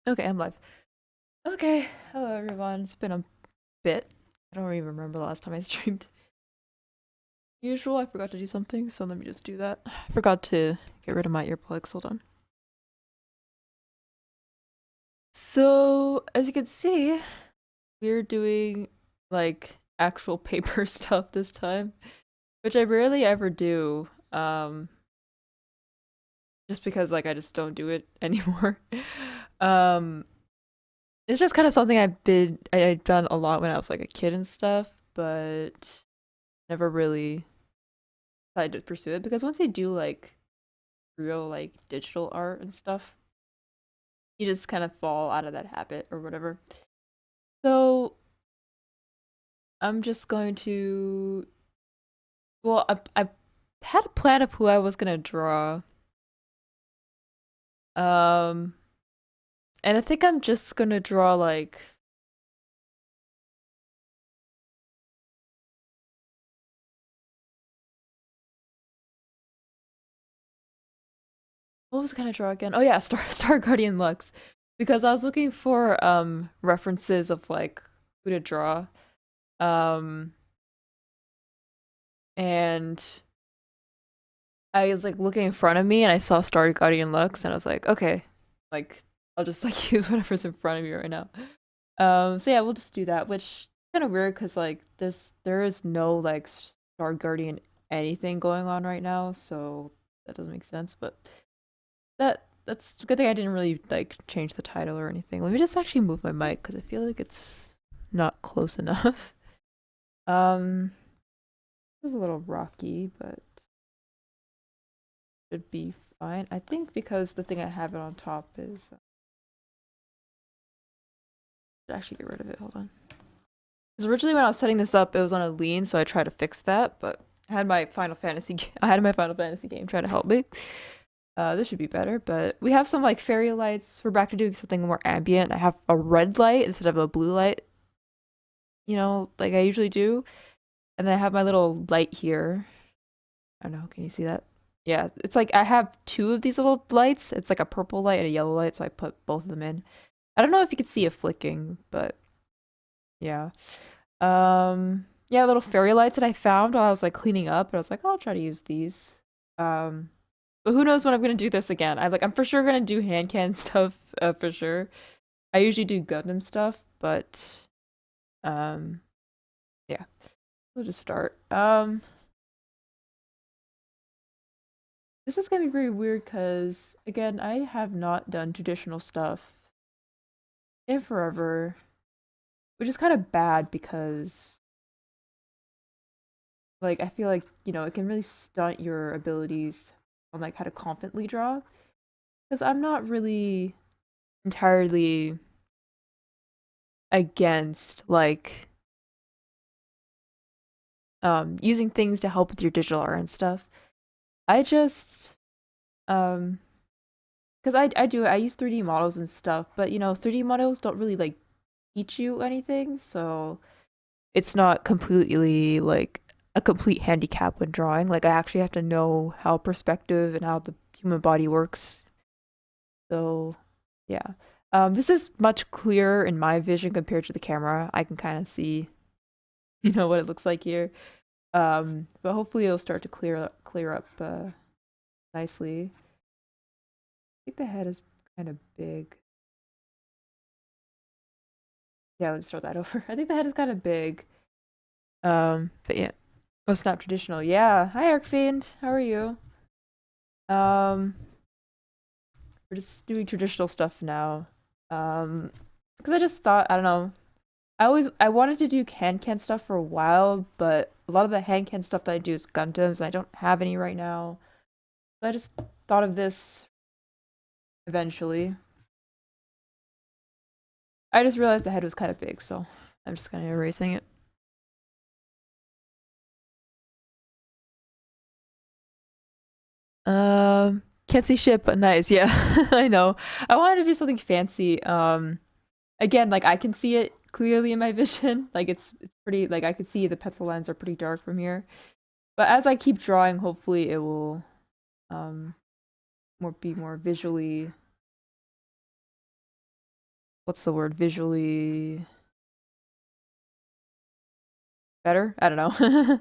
Okay, I'm live. Okay, hello everyone. It's been a bit. I don't even remember the last time I streamed. Usual, I forgot to do something, so let me just do that. I forgot to get rid of my earplugs. Hold on. So, as you can see, we're doing like actual paper stuff this time, which I rarely ever do. Just because like I just don't do it anymore. um, it's just kind of something I'd done a lot when I was like a kid and stuff, but never really decided to pursue it because once you do like real like digital art and stuff, you just kind of fall out of that habit or whatever. So I'm just going to. Well, I had a plan of who I was gonna draw. Um, and I think I'm just gonna draw like. What was I gonna draw again? Oh yeah, Star Guardian Lux, because I was looking for references of like who to draw. Um, and I was like looking in front of me and I saw Star Guardian Lux and I was like, okay, like I'll just like use whatever's in front of me right now. So yeah, we'll just do that, which kind of weird because like there is no like Star Guardian anything going on right now, so that doesn't make sense. But that's a good thing I didn't really like change the title or anything. Let me just actually move my mic because I feel like it's not close enough. Um, this is a little rocky, but should be fine. I think because the thing I have it on top is actually get rid of it. Hold on. Because originally when I was setting this up, it was on a lean, so I tried to fix that, but I had my Final Fantasy. I had my Final Fantasy game try to help me. This should be better, but we have some like fairy lights. We're back to doing something more ambient. I have a red light instead of a blue light, like I usually do. And then I have my little light here. I don't know, can you see that? Yeah, it's like I have two of these little lights. It's like a purple light and a yellow light, so I put both of them in. I don't know if you could see it flicking, but yeah. Yeah, little fairy lights that I found while I was like cleaning up, and I was like, oh, I'll try to use these. Um, but who knows when I'm gonna do this again? I'm for sure gonna do hand can stuff, for sure. I usually do Gundam stuff, but um, yeah, we'll just start. This is gonna be very weird because again, I have not done traditional stuff in forever, which is kind of bad because like I feel like it can really stunt your abilities on like how to confidently draw because I'm not really entirely against like using things to help with your digital art and stuff. I just um because I use 3D models and stuff, but 3D models don't really like teach you anything, so it's not completely like a complete handicap when drawing. Like I actually have to know how perspective and how the human body works. So yeah. This is much clearer in my vision compared to the camera. I can kind of see, what it looks like here. But hopefully it'll start to clear up nicely. I think the head is kind of big. Yeah, let's start that over. I think the head is kind of big. But yeah. Oh, snap traditional. Yeah. Hi, Arcfiend. How are you? Um, we're just doing traditional stuff now. Because I just thought, I don't know. I wanted to do hand can stuff for a while, but a lot of the hand can stuff that I do is Gundams, and I don't have any right now. So I just thought of this eventually. I just realized the head was kind of big, so I'm just kind of erasing it. Can't see shit, but nice. Yeah, I know. I wanted to do something fancy. Again, like I can see it clearly in my vision. Like it's pretty. Like I can see the pencil lines are pretty dark from here. But as I keep drawing, hopefully it will um more visually what's the word, visually better. I don't know.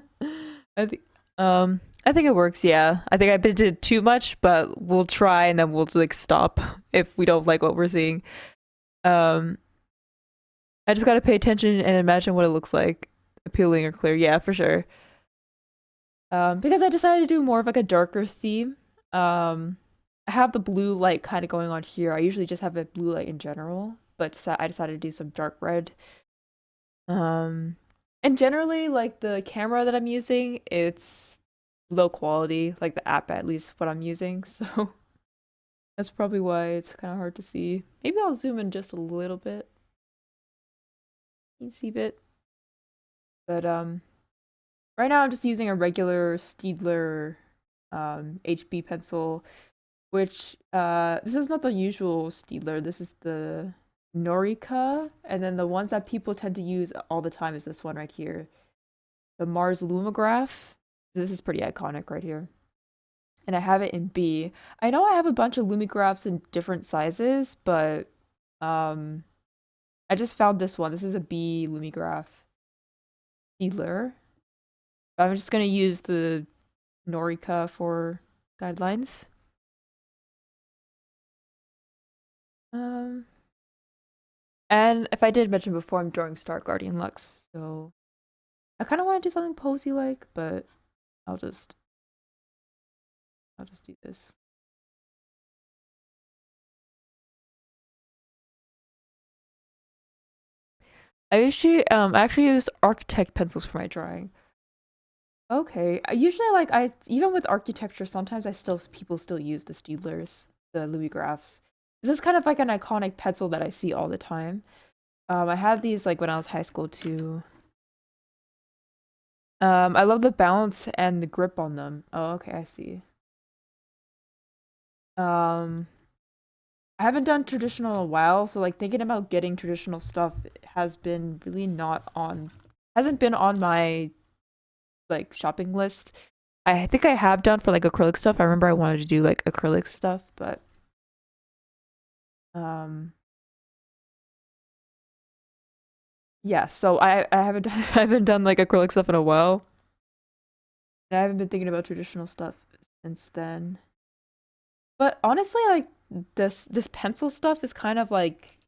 I think I think it works. Yeah, I think I did too much, but we'll try and then we'll like stop if we don't like what we're seeing. Um, I just gotta pay attention and imagine what it looks like, appealing or clear. Yeah, for sure. Because I decided to do more of like a darker theme. I have the blue light kind of going on here. I usually just have a blue light in general, but I decided to do some dark red. Um, and generally, like the camera that I'm using, it's low quality, like the app at least what I'm using. So that's probably why it's kind of hard to see. Maybe I'll zoom in just a little bit, teensy bit. But right now I'm just using a regular Staedtler HB pencil, which this is not the usual Staedtler. This is the Norika, and then the ones that people tend to use all the time is this one right here, the Mars Lumograph. This is pretty iconic right here. And I have it in B. I know I have a bunch of Lumigraphs in different sizes, but um I just found this one. This is a B Lumigraph Staedtler. I'm just gonna use the Norika for guidelines. Um and if I did mention before, I'm drawing Star Guardian Lux, so I kind of want to do something posy like, but I'll just do this. I actually use architect pencils for my drawing. Okay. I usually like I even with architecture, sometimes I still people still use the Staedtlers, the Louis Graphs. This is kind of like an iconic pencil that I see all the time. I had these like when I was high school too. I love the balance and the grip on them. Oh, okay, I see. Um, I haven't done traditional in a while, so like thinking about getting traditional stuff has been really not on, hasn't been on my like shopping list. I think I have done for like acrylic stuff. I remember I wanted to do like acrylic stuff, but um yeah, so I haven't done, I haven't done like acrylic stuff in a while. And I haven't been thinking about traditional stuff since then. But honestly, like this pencil stuff is kind of like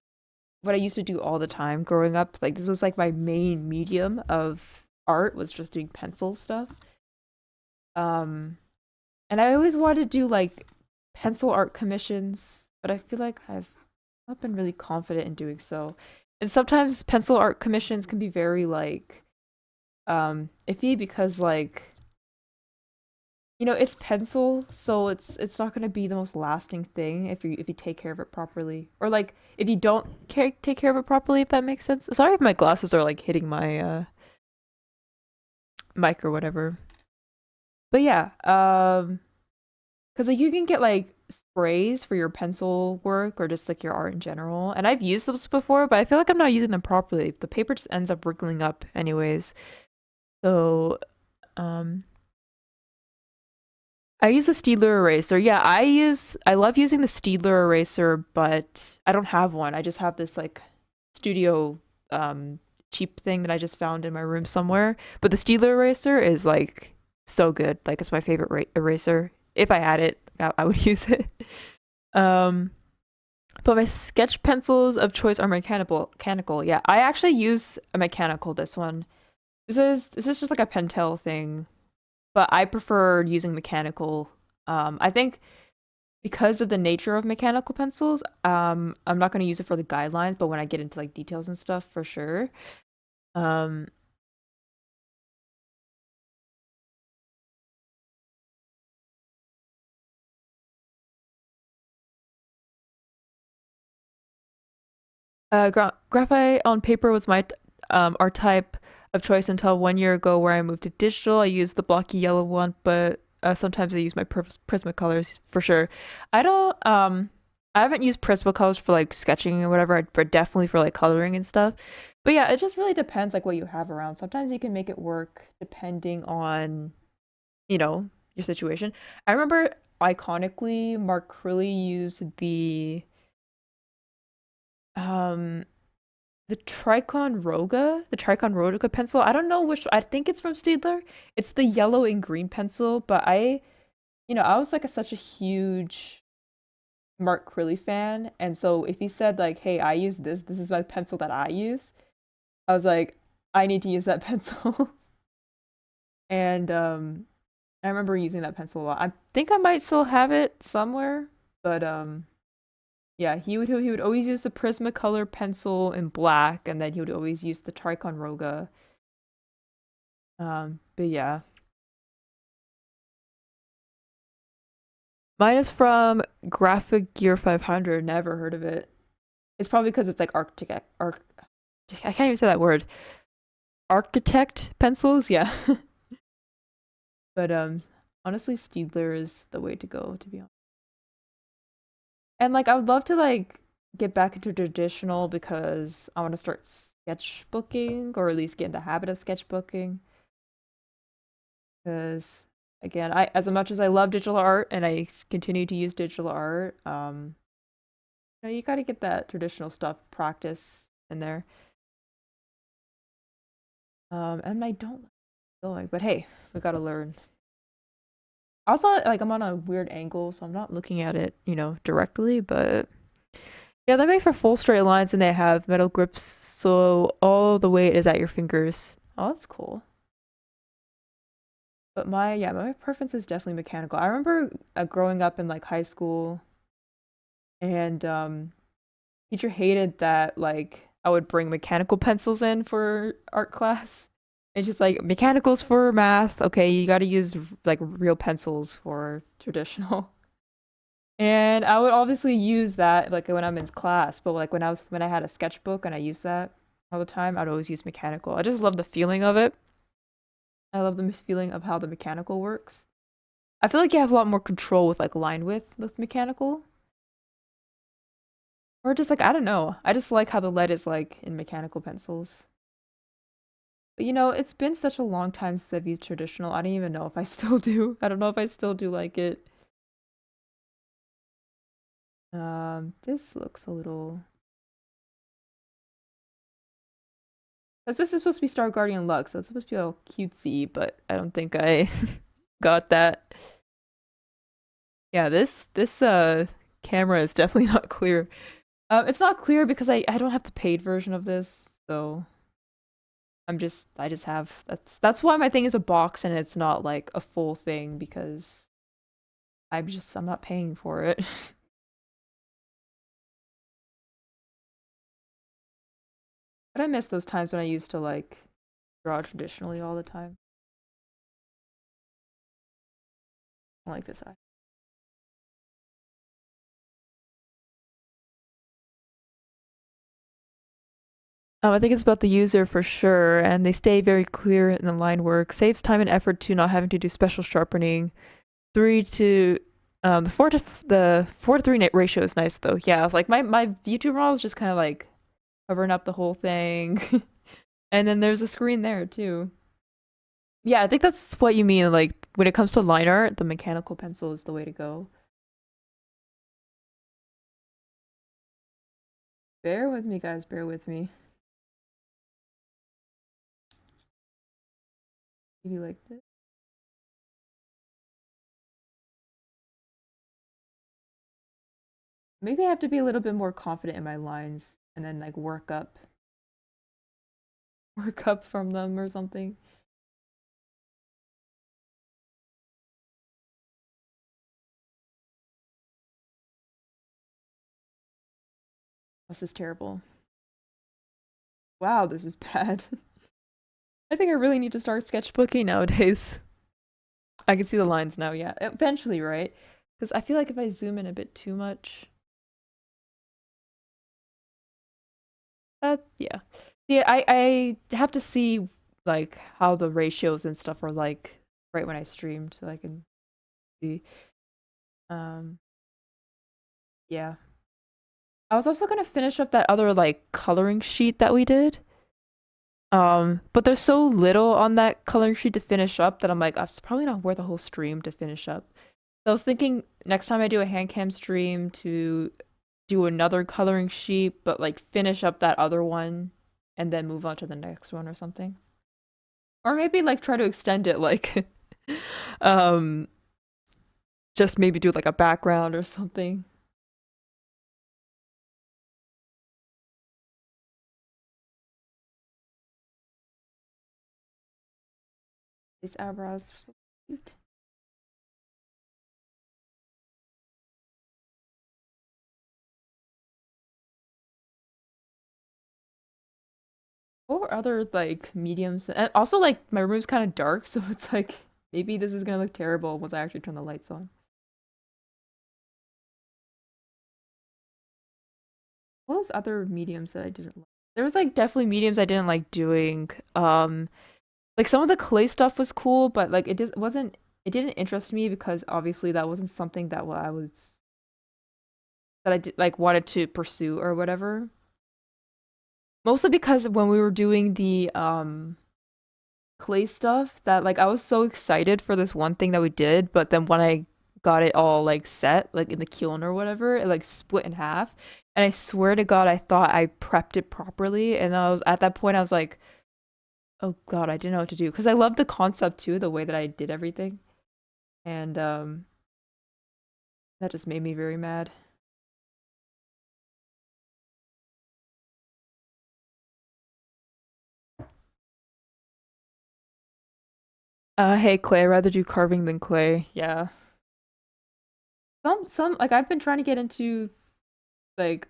what I used to do all the time growing up. Like this was like my main medium of art was just doing pencil stuff. Um and I always wanted to do like pencil art commissions, but I feel like I've not been really confident in doing so. And sometimes pencil art commissions can be very like iffy because like it's pencil, so it's not going to be the most lasting thing if you take care of it properly. Or like if you don't take care of it properly, if that makes sense. Sorry if my glasses are like hitting my mic or whatever. But yeah, cuz like you can get like sprays for your pencil work or just like your art in general. And I've used those before, but I feel like I'm not using them properly. The paper just ends up wriggling up anyways. So, um I use the Staedtler eraser. Yeah, I love using the Staedtler eraser, but I don't have one. I just have this like studio um cheap thing that I just found in my room somewhere. But the Staedtler eraser is like so good. Like it's my favorite eraser. If I had it, I would use it. Um but my sketch pencils of choice are mechanical. Yeah, I actually use a mechanical this one. This is just like a Pentel thing, but I prefer using mechanical. I think because of the nature of mechanical pencils, I'm not going to use it for the guidelines, but when I get into like details and stuff, for sure. Um, graphite on paper was my art type of choice until 1 year ago, where I moved to digital. I use the blocky yellow one, but sometimes I use my Prismacolors for sure. I don't I haven't used Prismacolors for like sketching or whatever, but definitely for like coloring and stuff. But yeah, it just really depends like what you have around. Sometimes you can make it work depending on, your situation. I remember iconically Mark Crilly used the Um, the Tricon Roga, the Tricon Roga pencil. I don't know which. I think it's from Staedtler. It's the yellow and green pencil, but I was like such a huge Mark Crilly fan, and so if he said like, "Hey, I use this. This is my pencil that I use," I was like, "I need to use that pencil." And I remember using that pencil a lot. I think I might still have it somewhere, but yeah, he would always use the Prismacolor pencil in black, and then he would always use the Tricon Roga. But yeah, mine is from Graphic Gear 500. Never heard of it. It's probably because it's like I can't even say that word. Architect pencils, yeah. But honestly, Staedtler is the way to go, to be honest. And like I would love to like get back into traditional because I want to start sketchbooking or at least get in the habit of sketchbooking. Because again, I as much as I love digital art and I continue to use digital art, you got to get that traditional stuff practice in there. And I don't like going, but hey, we got to learn. Also, like I'm on a weird angle, so I'm not looking at it, directly, but yeah, they're made for full straight lines and they have metal grips, so all the weight is at your fingers. Oh, that's cool. But my preference is definitely mechanical. I remember growing up in like high school, and teacher hated that like I would bring mechanical pencils in for art class. It's just like mechanicals for math. Okay, you got to use like real pencils for traditional. And I would obviously use that like when I'm in class, but like when I had a sketchbook and I used that all the time, I'd always use mechanical. I just love the feeling of it. I love the feeling of how the mechanical works. I feel like you have a lot more control with like line width with mechanical. Or just like I don't know. I just like how the lead is like in mechanical pencils. But it's been such a long time since I've used traditional. I don't even know if I still do. I don't know if I still do like it. This looks a little. Because this is supposed to be Star Guardian Lux, so it's supposed to be all cutesy, but I don't think I got that. Yeah, this camera is definitely not clear. It's not clear because I don't have the paid version of this, so I just have that's why my thing is a box and it's not like a full thing because I'm not paying for it. But I miss those times when I used to like draw traditionally all the time. I like this eye. I think it's about the user for sure, and they stay very clear in the line work. Saves time and effort to not having to do special sharpening. Three to the 4:3 ratio is nice though. Yeah, it's like my YouTube model is just kind of like covering up the whole thing, and then there's a screen there too. Yeah, I think that's what you mean. Like when it comes to line art, the mechanical pencil is the way to go. Bear with me, guys. Bear with me. Maybe like this. Maybe I have to be a little bit more confident in my lines and then like work up from them or something. This is terrible. Wow, this is bad. I think I really need to start sketchbooking nowadays. I can see the lines now, yeah. Eventually, right? Because I feel like if I zoom in a bit too much, yeah. Yeah, I have to see like how the ratios and stuff are like right when I stream so I can see. Um, yeah. I was also gonna finish up that other like coloring sheet that we did. But there's so little on that coloring sheet to finish up that I'm like, it's probably not worth a whole stream to finish up. So I was thinking next time I do a hand cam stream to do another coloring sheet, but like finish up that other one and then move on to the next one or something. Or maybe like try to extend it like um just maybe do like a background or something. These eyebrows are so cute. Or other like mediums. And also like my room's kind of dark, so it's like maybe this is gonna look terrible once I actually turn the lights on. What was other mediums that I didn't like? There was like definitely mediums I didn't like doing. Like some of the clay stuff was cool, but like it just wasn't it didn't interest me because obviously that wasn't something that I was that I did like wanted to pursue or whatever. Mostly because when we were doing the clay stuff that like I was so excited for this one thing that we did, but then when I got it all like set, like in the kiln or whatever, it like split in half. And I swear to God, I thought I prepped it properly. And I was at that point, I was like, oh God, I didn't know what to do. Because I loved the concept too, the way that I did everything. And that just made me very mad. Hey Clay, I'd rather do carving than clay. Yeah. Some like I've been trying to get into like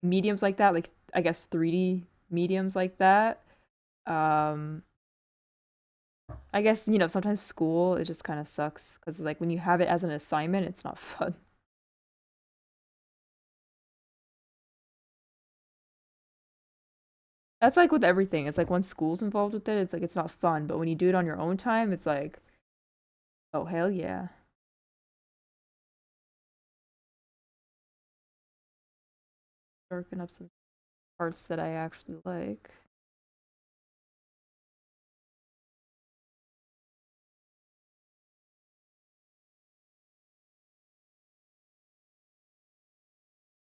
mediums like that, like I guess 3D mediums like that. Um I guess, sometimes school it just kind of sucks because like when you have it as an assignment, it's not fun. That's like with everything. It's like when school's involved with it, it's like it's not fun, but when you do it on your own time, it's like, oh hell yeah. Darken up some parts that I actually like.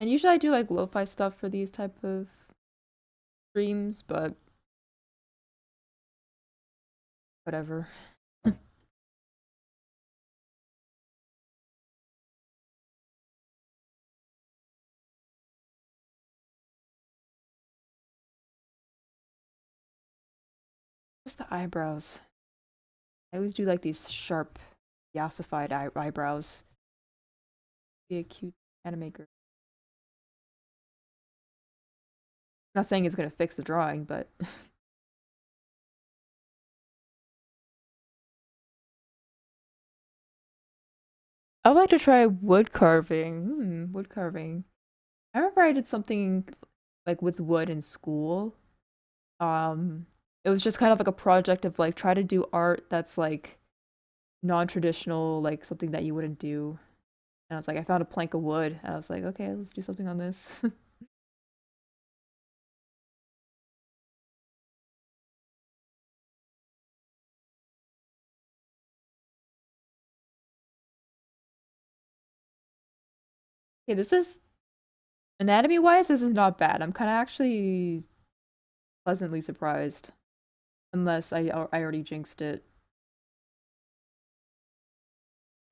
And usually I do like lo-fi stuff for these type of streams, but whatever. Just the eyebrows. I always do like these sharp, yassified eyebrows. Be a cute anime girl. Not saying it's gonna fix the drawing, but I would like to try wood carving. Wood carving. I remember I did something like with wood in school. Um, it was just kind of like a project of like try to do art that's like non-traditional, like something that you wouldn't do. And I was like, I found a plank of wood. And I was like, okay, let's do something on this. Okay, this is anatomy wise, this is not bad. I'm kind of actually pleasantly surprised. Unless I already jinxed it.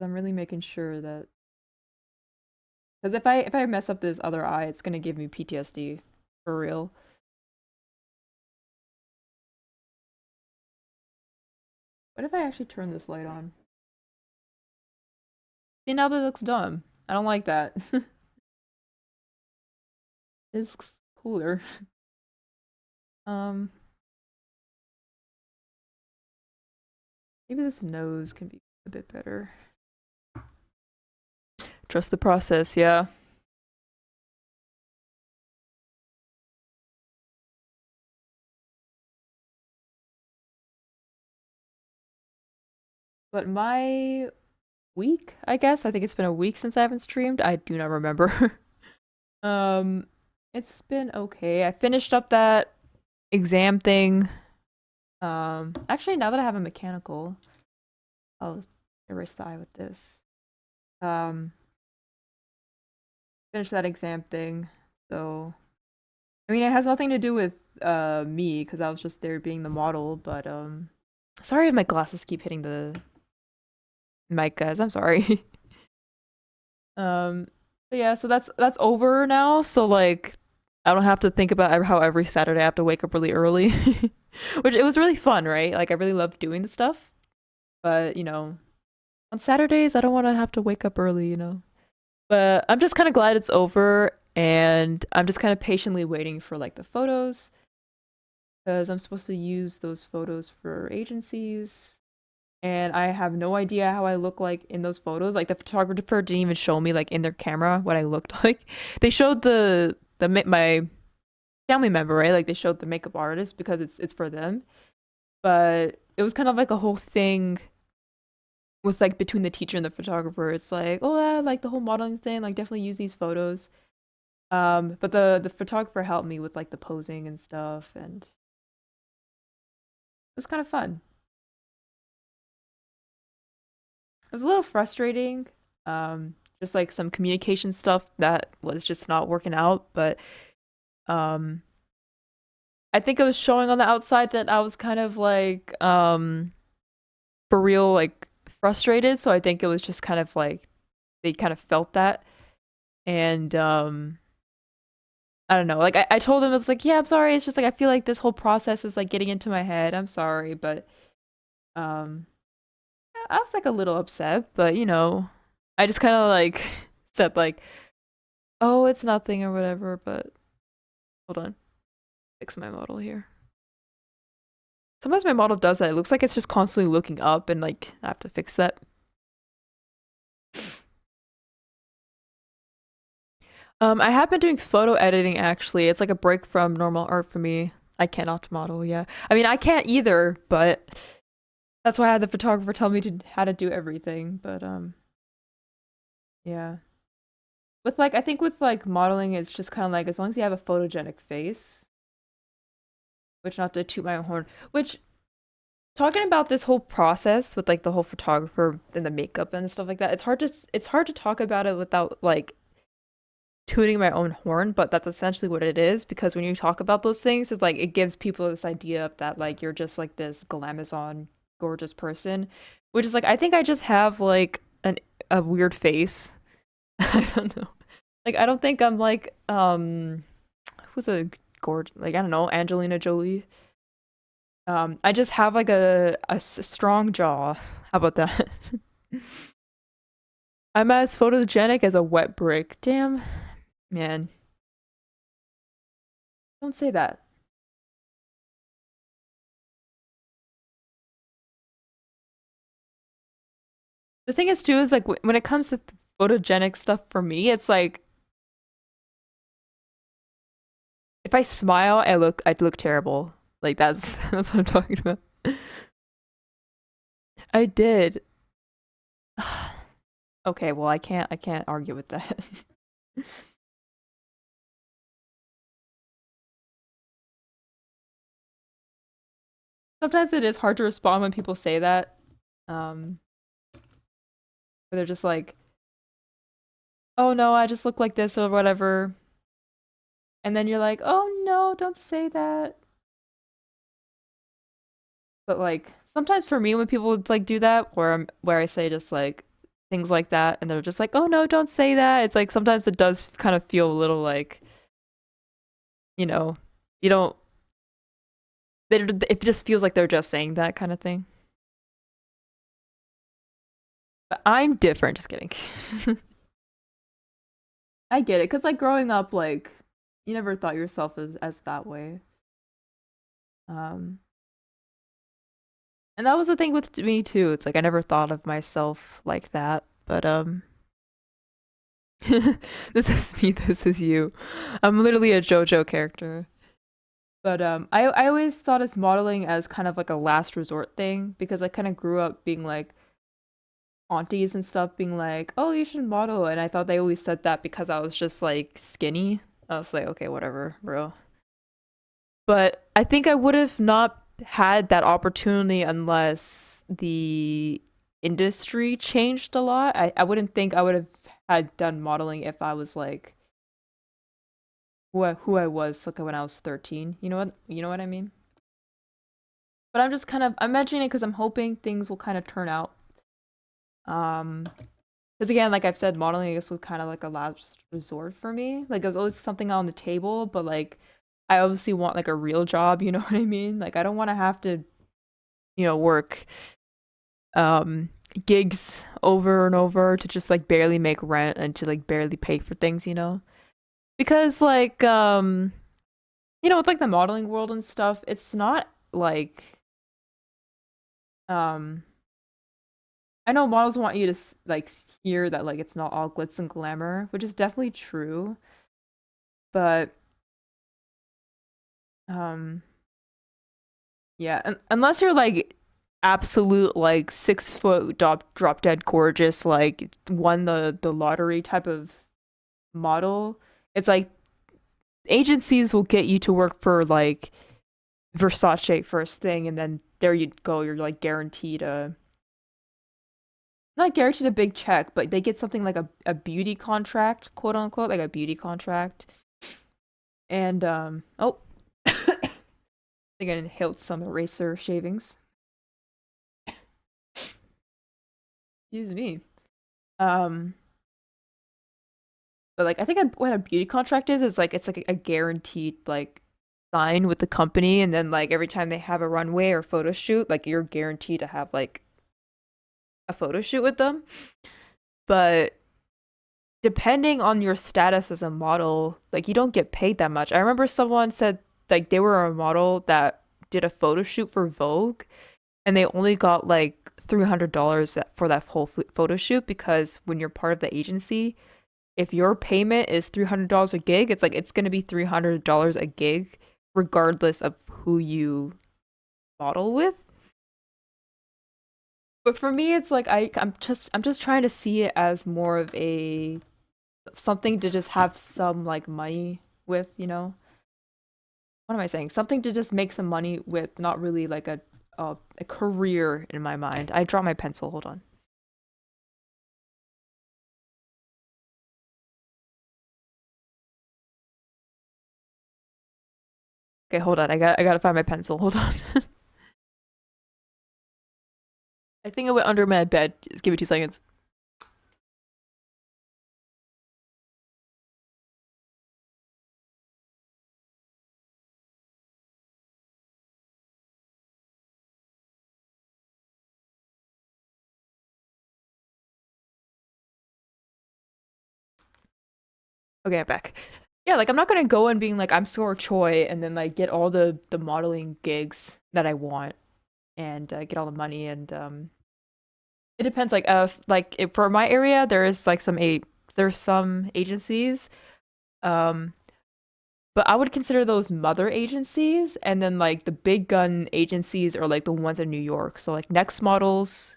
I'm really making sure that because if I mess up this other eye, it's gonna give me PTSD for real. What if I actually turn this light on? See, now that looks dumb. I don't like that. It's cooler. Um, maybe this nose can be a bit better. Trust the process, yeah. But my week, I guess, I think it's been a week since I haven't streamed. I do not remember. Um, it's been okay. I finished up that exam thing. Actually, now that I have a mechanical, I'll erase the eye with this. Um, finish that exam thing. So I mean, it has nothing to do with me because I was just there being the model. But sorry if my glasses keep hitting the mic, guys. I'm sorry. But yeah, so that's over now. So like, I don't have to think about how every Saturday I have to wake up really early, which it was really fun, right? Like I really loved doing the stuff. But you know, on Saturdays I don't want to have to wake up early, you know. But I'm just kind of glad it's over, and I'm just kind of patiently waiting for like the photos because I'm supposed to use those photos for agencies. And I have no idea how I look like in those photos. Like the photographer didn't even show me like in their camera what I looked like. They showed my family member, right? Like they showed the makeup artist because it's for them. But it was kind of like a whole thing with like between the teacher and the photographer. It's like, oh yeah, like the whole modeling thing, like definitely use these photos. But the photographer helped me with like the posing and stuff, and it was kind of fun. It was a little frustrating. Just like some communication stuff that was just not working out, but um I think it was showing on the outside that I was kind of like for real like frustrated, so I think it was just kind of like they kind of felt that. And I don't know. Like I told them it's like, yeah, I'm sorry. It's just like I feel like this whole process is like getting into my head. I'm sorry, but um I was like a little upset, but you know, I just kind of like said like, "Oh, it's nothing" or whatever, but hold on. Fix my model here. Sometimes my model does that. It looks like it's just constantly looking up and like I have to fix that. I have been doing photo editing actually. It's like a break from normal art for me. I cannot model, yeah. I mean, I can't either, but that's why I had the photographer tell me to how to do everything, but yeah. With like I think with like modeling it's just kind of like as long as you have a photogenic face, which not to toot my own horn, which talking about this whole process with like the whole photographer and the makeup and stuff like that, it's hard to talk about it without like tooting my own horn, but that's essentially what it is because when you talk about those things, it's like it gives people this idea of that like you're just like this glamazon gorgeous person, which is like I think I just have like a weird face. I don't know. Like I don't think I'm like who's a gorgeous like I don't know, Angelina Jolie. I just have like a strong jaw. How about that? I'm as photogenic as a wet brick. Damn, man. Don't say that. The thing is too is like when it comes to photogenic stuff for me, it's like if I smile, I'd look terrible. Like that's that's what I'm talking about. I did. Okay, well I can't argue with that. Sometimes it is hard to respond when people say that. Um, where they're just like, "Oh no, I just look like this or whatever." And then you're like, "Oh no, don't say that." But like sometimes for me when people like do that where I say just like things like that and they're just like, "Oh no, don't say that." It's like sometimes it does kind of feel a little like, you know, you don't it just feels like they're just saying that kind of thing. But I'm different, just kidding. I get it cuz like growing up like you never thought yourself as that way. Um and that was the thing with me too. It's like I never thought of myself like that, but this is me, this is you. I'm literally a JoJo character. But I always thought as modeling as kind of like a last resort thing because I kind of grew up being like aunties and stuff being like, "Oh, you should model." And I thought they always said that because I was just like skinny. I was like, "Okay, whatever, bro." But I think I would have not had that opportunity unless the industry changed a lot. I wouldn't think I would have had done modeling if I was like who I was like when I was 13. You know what I mean? But I'm mentioning it because I'm hoping things will kind of turn out. Um, because again, like I've said, modeling I guess was kind of like a last resort for me. Like it was always something on the table, but like I obviously want like a real job, you know what I mean? Like I don't want to have to, work um gigs over and over to just like barely make rent and to like barely pay for things, you know? Because like with like the modeling world and stuff, it's not like um I know models want you to like hear that like it's not all glitz and glamour, which is definitely true, but um yeah, unless you're like absolute like 6 foot drop dead gorgeous, like won the lottery type of model, it's like agencies will get you to work for like Versace first thing, and then there you go, you're like guaranteed a not guaranteed a big check, but they get something like a beauty contract, quote unquote, like a beauty contract. And oh, I think I inhaled some eraser shavings. Excuse me. Um, but like I think what a beauty contract is like it's like a guaranteed like sign with the company, and then like every time they have a runway or photo shoot, like you're guaranteed to have like a photo shoot with them. But depending on your status as a model, like you don't get paid that much. I remember someone said like they were a model that did a photo shoot for Vogue, and they only got like $300 for that whole photo shoot, because when you're part of the agency, if your payment is $300 a gig, it's like it's going to be $300 a gig regardless of who you model with. But for me, it's like I'm just trying to see it as more of a something to just have some like money with, What am I saying? Something to just make some money with, not really like a career in my mind. I dropped my pencil. Hold on. Okay, hold on. I gotta find my pencil. Hold on. I think it went under my bed. Just give me 2 seconds. Okay, I'm back. Yeah, like I'm not gonna go and being like I'm Sora Choi and then like get all the modeling gigs that I want, and get all the money, and it depends. Like if, for my area, there's some agencies, um, but I would consider those mother agencies, and then like the big gun agencies are like the ones in New York. So like Next Models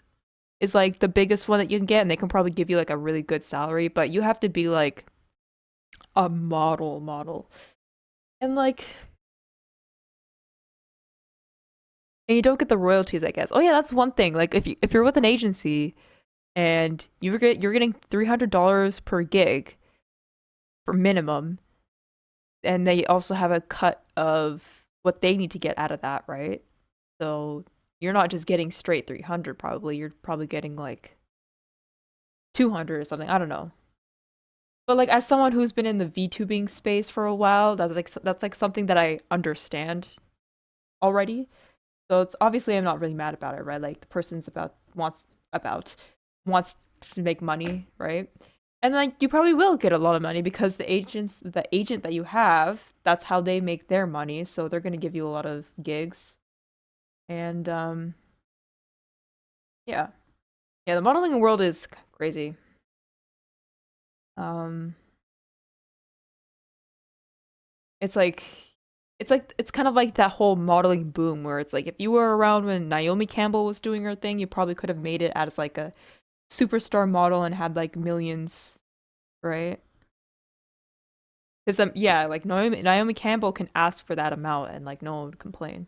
is like the biggest one that you can get, and they can probably give you like a really good salary, but you have to be like a model, and like and you don't get the royalties, I guess. Oh yeah, that's one thing. Like if you're with an agency and you're getting $300 per gig for minimum, and they also have a cut of what they need to get out of that, right? So you're not just getting straight 300 probably. You're probably getting like 200 or something. I don't know. But like as someone who's been in the VTubing space for a while, that's like something that I understand already. So it's obviously I'm not really mad about it, right? Like the person's about wants to make money, right? And like you probably will get a lot of money because the agent that you have, that's how they make their money. So they're gonna give you a lot of gigs. And yeah. Yeah, the modeling world is crazy. Um it's like it's kind of like that whole modeling boom where it's like if you were around when Naomi Campbell was doing her thing, you probably could have made it as like a superstar model and had like millions, right? Because yeah, like Naomi Campbell can ask for that amount and like no one would complain.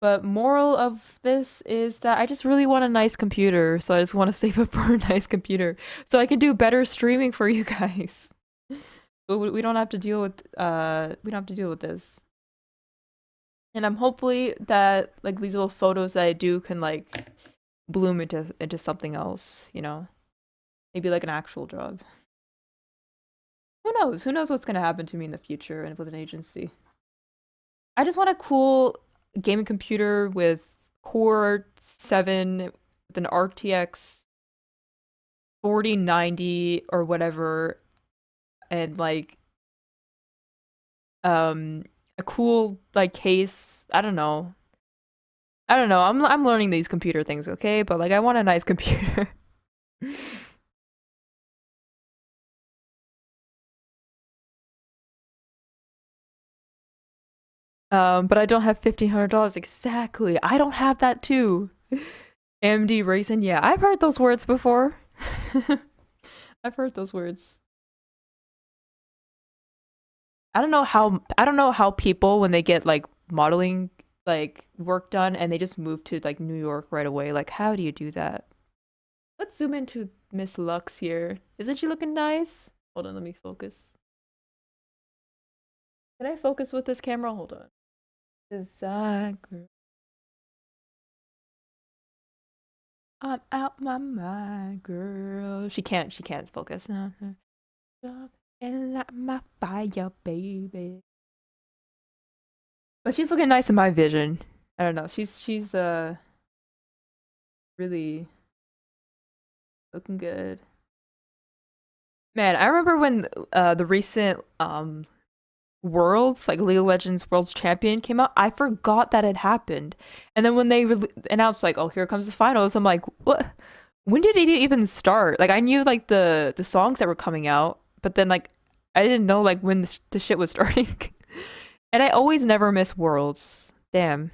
But moral of this is that I just really want a nice computer, so I just want to save up for a nice computer so I can do better streaming for you guys. We don't have to deal with we don't have to deal with this. And I'm hopefully that like these little photos that I do can like bloom into something else, you know? Maybe like an actual job. Who knows? Who knows what's gonna happen to me in the future and with an agency? I just want a cool gaming computer with Core 7 with an RTX 4090 or whatever, and like um a cool like case. I don't know. I don't know. I'm learning these computer things, okay? But like I want a nice computer. But I don't have $1,500 exactly. I don't have that too. AMD Ryzen, yeah, I've heard those words before. I've heard those words. I don't know how people when they get like modeling like work done and they just move to like New York right away. Like how do you do that? Let's zoom into Miss Lux here. Isn't she looking nice? Hold on, let me focus. Can I focus with this camera? Hold on. Design girl. I'm out my mind, girl. She can't focus. And light my fire, baby. But she's looking nice in my vision. I don't know. She's really looking good. Man, I remember when the recent Worlds, like League of Legends Worlds Champion came out. I forgot that had happened. And then when they announced like, "Oh, here comes the finals." I'm like, "What? When did it even start?" Like I knew like the songs that were coming out, but then like I didn't know like when the shit was starting. And I always never miss Worlds. Damn.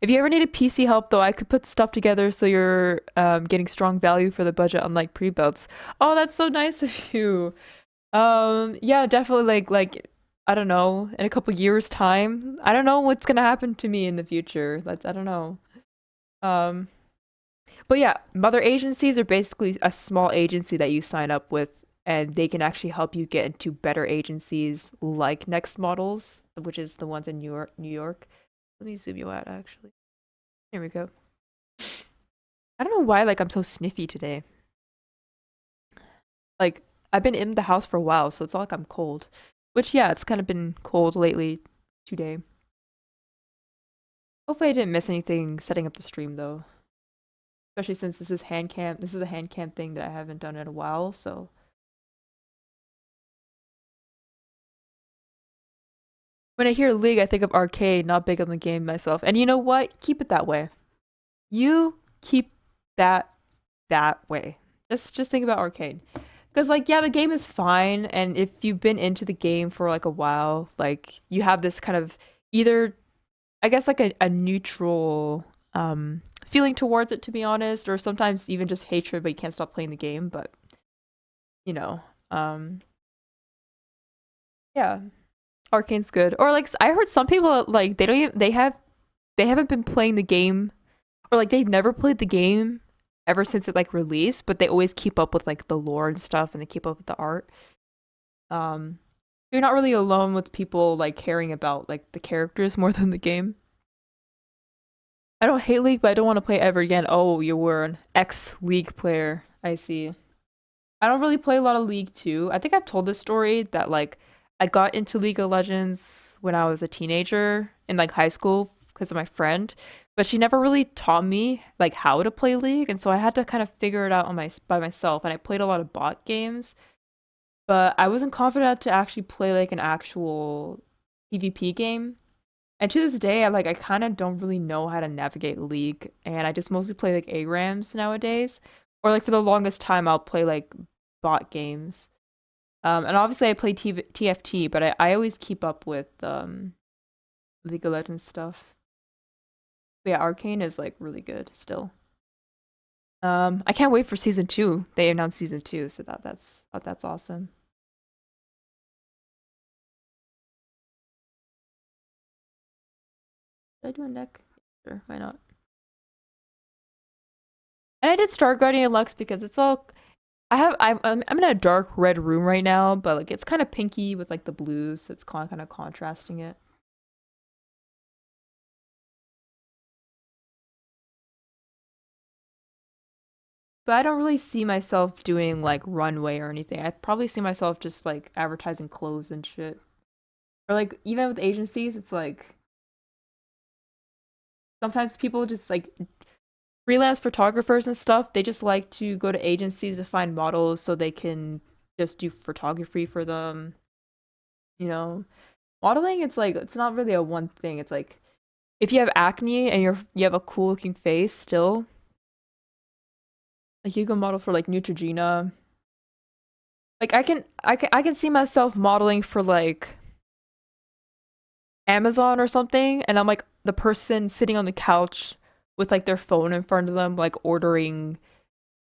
If you ever needed PC help, though, I could put stuff together so you're getting strong value for the budget, unlike pre-builds. Oh, that's so nice of you. Yeah, definitely. Like I don't know, in a couple years' time, I don't know what's gonna happen to me in the future. I don't know. Um, but yeah, mother agencies are basically a small agency that you sign up with, and they can actually help you get into better agencies like Next Models, which is the ones in New York. New York. Let me zoom you out, actually. Here we go. I don't know why like I'm so sniffy today. Like I've been in the house for a while, so it's not like I'm cold. Which yeah, it's kind of been cold lately today. Hopefully I didn't miss anything setting up the stream though. Especially since this is hand cam. This is a hand cam thing that I haven't done in a while, so when I hear League, I think of arcade, not big on the game myself. And you know what? Keep it that way. You keep that that way. Just think about arcade. Because like yeah, the game is fine, and if you've been into the game for like a while, like you have this kind of either I guess like a neutral feeling towards it to be honest, or sometimes even just hatred, but you can't stop playing the game, but you know, um yeah, Arcane's good. Or like I heard some people like they don't even they haven't been playing the game or like they've never played the game ever since it like released, but they always keep up with like the lore and stuff and they keep up with the art. Um you're not really alone with people like caring about like the characters more than the game. I don't hate League, but I don't want to play ever again. Oh, you were an ex-League player. I see. I don't really play a lot of League too. I think I've told this story that like I got into League of Legends when I was a teenager in like high school because of my friend, but she never really taught me like how to play League, and so I had to kind of figure it out on my by myself. And I played a lot of bot games, but I wasn't confident to actually play like an actual PvP game. And to this day, I kind of don't really know how to navigate League, and I just mostly play like ARAMs nowadays. Or like for the longest time, I'll play like bot games. And obviously I play TFT, but I always keep up with League of Legends stuff. But yeah, Arcane is like really good still. I can't wait for season 2. They announced season 2, so that's awesome. Did I do a neck? Sure, why not? And I did Star Guardian Lux because it's all I'm in a dark red room right now, but like it's kind of pinky with like the blues. So it's kind of contrasting it. But I don't really see myself doing like runway or anything. I probably see myself just like advertising clothes and shit. Or like even with agencies, it's like sometimes people just like freelance photographers and stuff, they just like to go to agencies to find models so they can just do photography for them. You know, modeling, it's like it's not really a one thing. It's like if you have acne and you have a cool looking face still, like you can model for like Neutrogena. Like I can see myself modeling for like Amazon or something, and I'm like the person sitting on the couch with like their phone in front of them, like ordering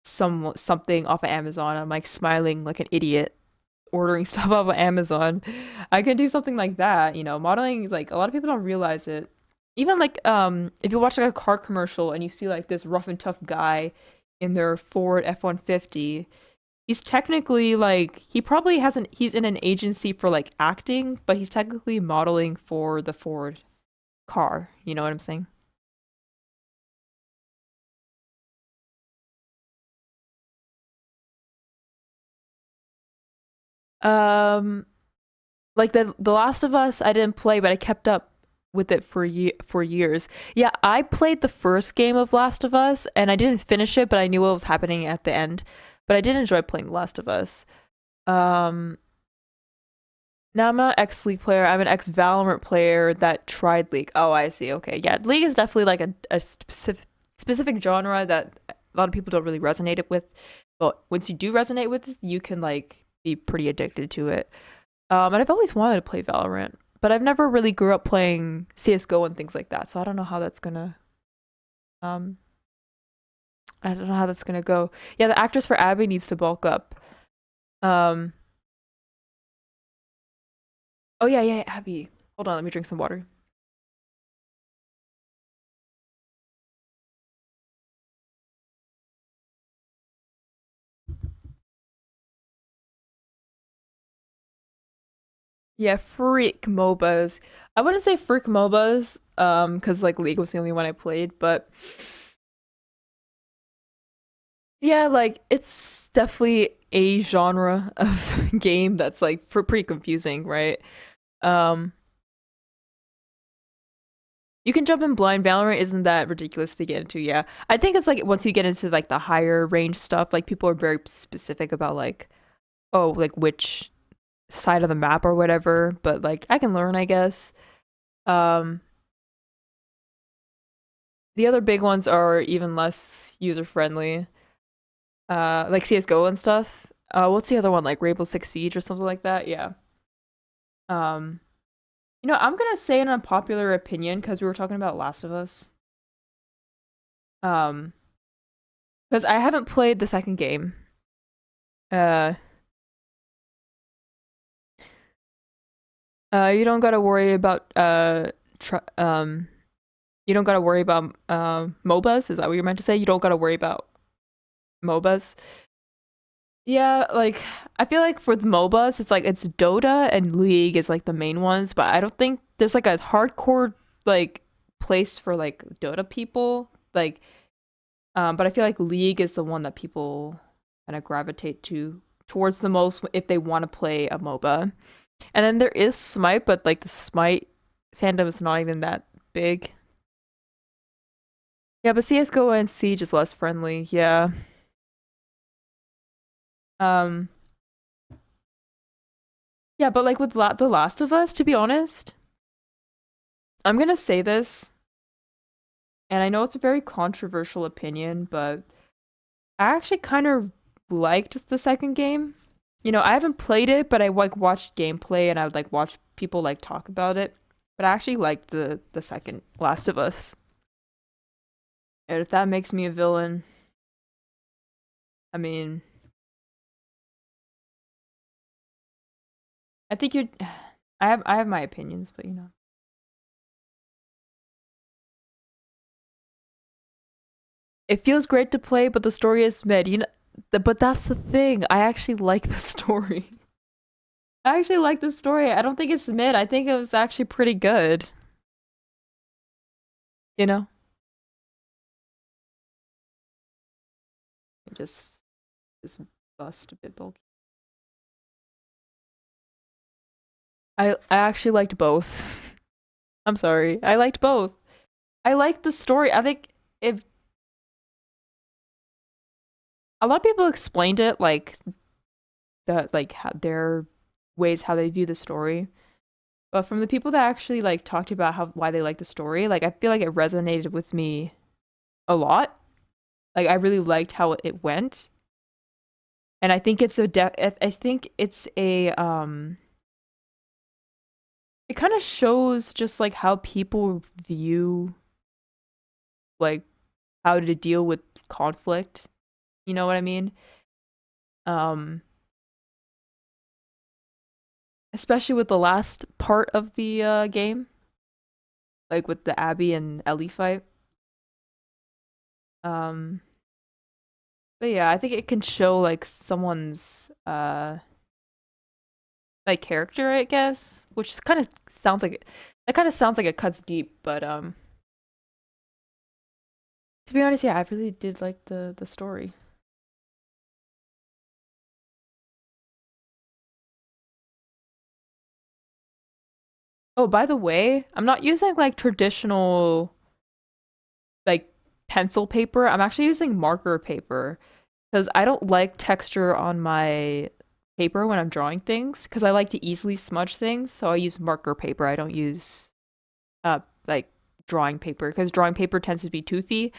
something off of Amazon. I'm like smiling like an idiot ordering stuff off of Amazon. I can do something like that, you know. Modeling is like a lot of people don't realize it. Even like if you watch like a car commercial and you see like this rough and tough guy in their Ford F-150, he's technically like he probably hasn't he's in an agency for like acting, but he's technically modeling for the Ford car. You know what I'm saying? Um like the Last of Us, I didn't play, but I kept up with it for years. Yeah, I played the first game of Last of Us, and I didn't finish it, but I knew what was happening at the end. But I did enjoy playing Last of Us. Um, Now I'm not an ex League player. I'm an ex Valorant player that tried League. Oh, I see. Okay, yeah, League is definitely like a specific genre that a lot of people don't really resonate it with. But once you do resonate with it, you can like be pretty addicted to it. And I've always wanted to play Valorant, but I've never really grew up playing CS:GO and things like that. So I don't know how that's gonna um I don't know how that's gonna go. Yeah, the actress for Abby needs to bulk up. Um oh yeah, yeah, Abby. Hold on, let me drink some water. Yeah, freak MOBAs. I wouldn't say freak MOBAs, because like League was the only one I played, but yeah, like it's definitely a genre of game that's like pretty confusing, right? Um, You can jump in blind. Valorant isn't that ridiculous to get into. Yeah, I think it's like once you get into like the higher range stuff, like people are very specific about like, oh, like which side of the map or whatever. But like I can learn, I guess. Um, the other big ones are even less user friendly. Like CS:GO and stuff. What's the other one? Like Rainbow Six Siege or something like that. Yeah. Um, I'm gonna say an unpopular opinion because we were talking about Last of Us. Um, because I haven't played the second game. Uh, you don't gotta worry about you don't gotta worry about MOBAs. Is that what you're meant to say? You don't gotta worry about MOBAs. Yeah, like I feel like for the MOBAs, it's like it's Dota and League is like the main ones, but I don't think there's like a hardcore like place for like Dota people. Like, but I feel like League is the one that people kind of gravitate to towards the most if they want to play a MOBA. And then there is Smite, but like the Smite fandom is not even that big. Yeah, but CS:GO and Siege is less friendly. Yeah. Um. Yeah, but like with The Last of Us, to be honest, I'm gonna say this, and I know it's a very controversial opinion, but I actually kind of liked the second game. I haven't played it, but I like watched gameplay and I would like watch people like talk about it. But I actually liked the second Last of Us. And if that makes me a villain, I mean, I think you're. I have my opinions, but It feels great to play, but the story is mid. But that's the thing. I actually like the story. I actually like the story. I don't think it's mid. I think it was actually pretty good. You know? Just just bust a bit bulky. I actually liked both. I'm sorry. I liked both. I liked the story. I think if a lot of people explained it like that, like how their ways how they view the story. But from the people that actually like talked about how why they like the story, like I feel like it resonated with me a lot. Like I really liked how it went, and I think it's I think it's a it kind of shows just like how people view like how to deal with conflict. You know what I mean? Um, especially with the last part of the game, like with the Abby and Ellie fight. Um, but yeah, I think it can show like someone's like character, I guess, which kind of sounds like that kind of sounds like it cuts deep, but to be honest, yeah, I really did like the story. Oh, by the way, I'm not using like traditional like pencil paper. I'm actually using marker paper because I don't like texture on my paper when I'm drawing things because I like to easily smudge things. So I use marker paper. I don't use like drawing paper because drawing paper tends to be toothy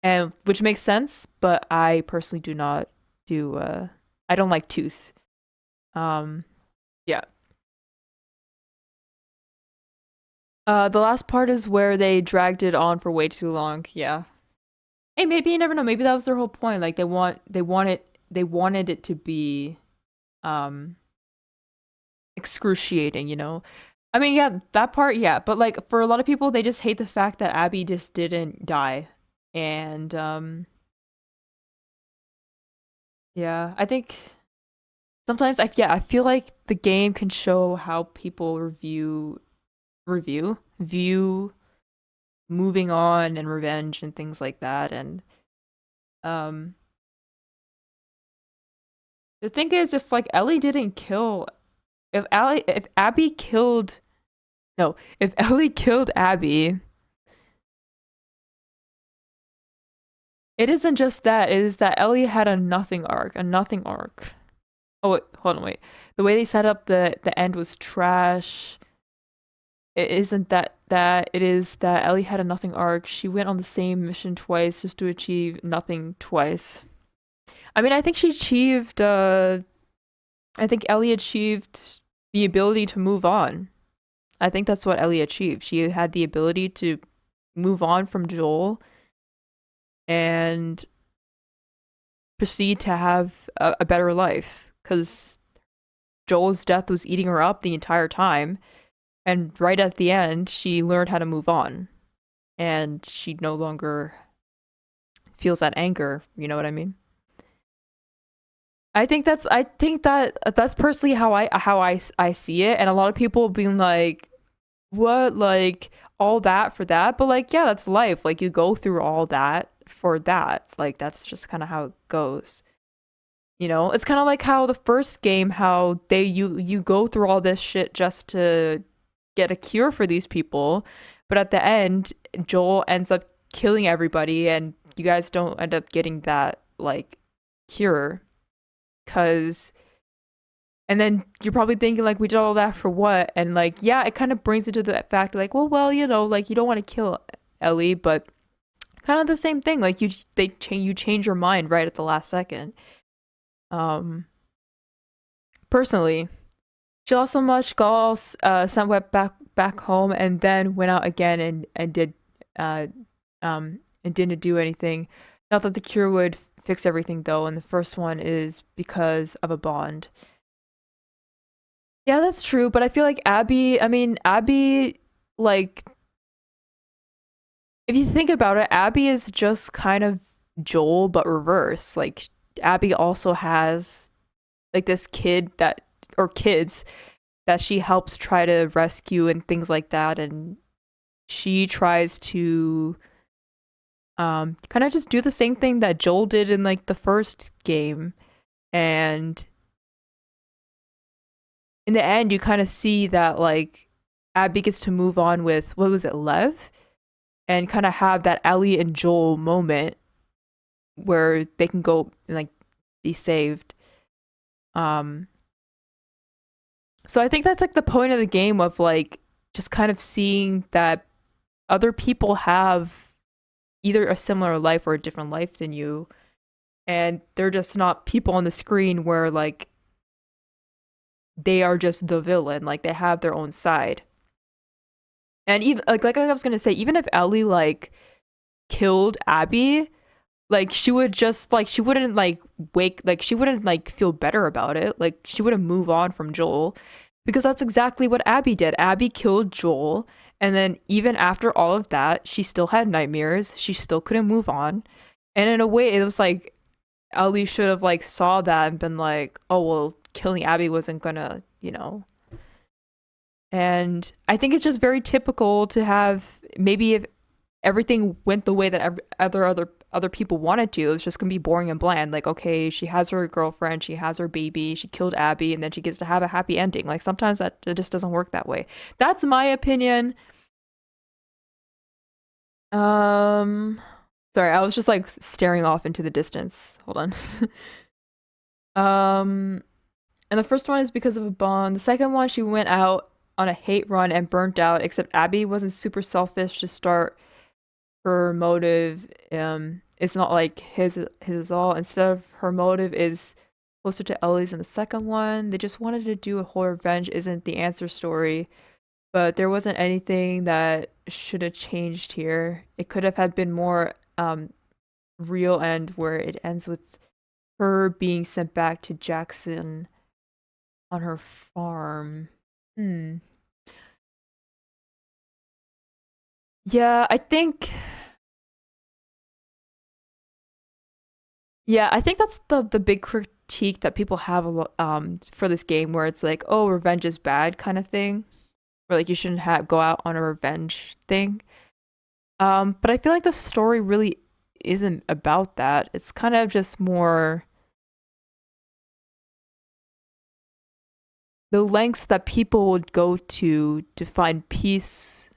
and which makes sense, but I personally do not do I don't like tooth. Um yeah. The last part is where they dragged it on for way too long. Yeah. Hey, maybe you never know. Maybe that was their whole point. Like they wanted it to be um excruciating, you know? I mean, yeah, that part, yeah, but like for a lot of people they just hate the fact that Abby just didn't die. And yeah, I think sometimes I feel like the game can show how people view moving on and revenge and things like that. And um the thing is if like Ellie didn't kill if Abby killed no, if Ellie killed Abby, it isn't just that, it is that Ellie had a nothing arc. Oh wait, hold on, wait. The way they set up the end was trash. It isn't that it is that Ellie had a nothing arc. She went on the same mission twice just to achieve nothing twice. I mean, I think she achieved I think Ellie achieved the ability to move on. I think that's what Ellie achieved. She had the ability to move on from Joel and proceed to have a better life because Joel's death was eating her up the entire time. And right at the end, she learned how to move on and she no longer feels that anger. You know what I mean? I think that that's personally I see it, and a lot of people being like, "What like all that for that?" But like, yeah, that's life. Like you go through all that for that. Like that's just kind of how it goes. You know, it's kind of like how the first game, how you go through all this shit just to get a cure for these people, but at the end, Joel ends up killing everybody, and you guys don't end up getting that like cure, cause. And then you're probably thinking like, we did all that for what? And like, yeah, it kind of brings it to the fact like, well, you know, like you don't want to kill Ellie, but kind of the same thing. Like you change your mind right at the last second. Um, personally, she lost so much. Gaul sent Web back home, and then went out again and did uh and didn't do anything. Not that the cure would fix everything though, and the first one is because of a bond. Yeah, that's true, but I feel like Abby, like, if you think about it, Abby is just kind of Joel, but reverse. Like Abby also has like this kid that or kids that she helps try to rescue and things like that, and she tries to kind of just do the same thing that Joel did in like the first game. And in the end you kind of see that like Abby gets to move on with what was it, Lev, and kind of have that Ellie and Joel moment where they can go and like be saved. Um so I think that's like the point of the game of like just kind of seeing that other people have either a similar life or a different life than you, and they're just not people on the screen where like they are just the villain, like they have their own side. And even like I was gonna say, even if Ellie like killed Abby, like she would just like she wouldn't like wake like she wouldn't like feel better about it. Like she wouldn't move on from Joel because that's exactly what Abby did. Abby killed Joel, and then even after all of that, she still had nightmares. She still couldn't move on. And in a way, it was like Ellie should have like saw that and been like, "Oh, well, killing Abby wasn't gonna, you know." And I think it's just very typical to have maybe if everything went the way that other people wanted to, it was just gonna be boring and bland. Like, okay, she has her girlfriend, she has her baby, she killed Abby, and then she gets to have a happy ending. Like sometimes that it just doesn't work that way. That's my opinion. Um, sorry, I was just like staring off into the distance. Hold on. um, and the first one is because of a bond. The second one, she went out on a hate run and burnt out. Except Abby wasn't super selfish to start. Her motive is not like his all. Instead of her motive is closer to Ellie's in the second one. They just wanted to do a whole revenge isn't the answer story, but there wasn't anything that should have changed here. It could have had been more real end where it ends with her being sent back to Jackson on her farm. Hmm. Yeah, I think Yeah, I think that's the big critique that people have a lot for this game, where it's like, oh, revenge is bad kind of thing, where like you shouldn't have go out on a revenge thing. But I feel like the story really isn't about that. It's kind of just more the lengths that people would go to find peace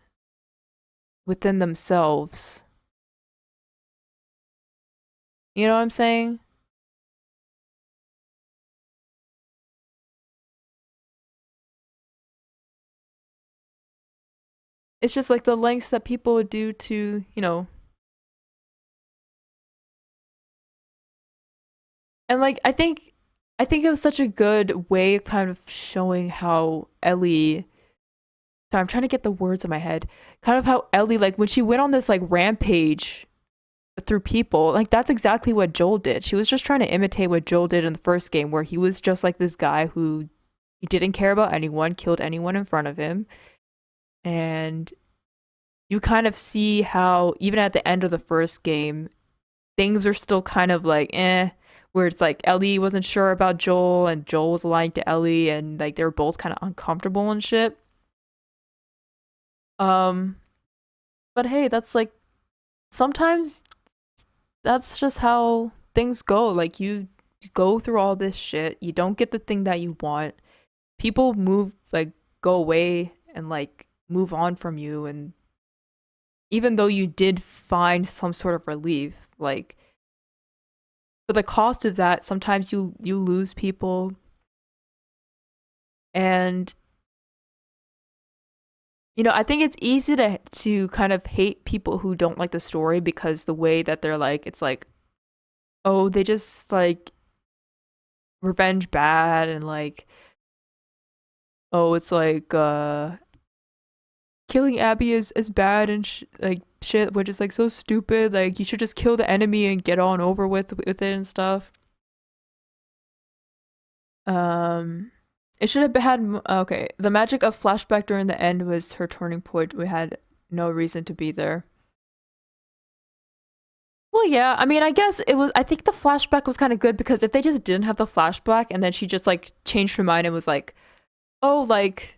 within themselves. You know what I'm saying? It's just like the lengths that people would do to, and like I think it was such a good way of kind of showing how Ellie. So I'm trying to get the words in my head. Kind of how Ellie, like when she went on this like rampage through people, like that's exactly what Joel did. She was just trying to imitate what Joel did in the first game, where he was just like this guy who he didn't care about anyone, killed anyone in front of him, and you kind of see how even at the end of the first game, things are still kind of like where it's like Ellie wasn't sure about Joel and Joel was lying to Ellie, and like they were both kind of uncomfortable and shit. Um, but hey, that's like sometimes that's just how things go. Like you go through all this shit, you don't get the thing that you want. People move like go away and like move on from you, and even though you did find some sort of relief, like for the cost of that, sometimes you lose people. And I think it's easy to kind of hate people who don't like the story because the way that they're like it's like, oh, they just like revenge bad, and like, oh, it's like killing Abby is bad and like shit, which is like so stupid. Like you should just kill the enemy and get on over with it and stuff. Um, it should have had okay. The magic of flashback during the end was her turning point. We had no reason to be there. Well, yeah. I mean, I guess it was. I think the flashback was kind of good because if they just didn't have the flashback and then she just like changed her mind and was like, "Oh, like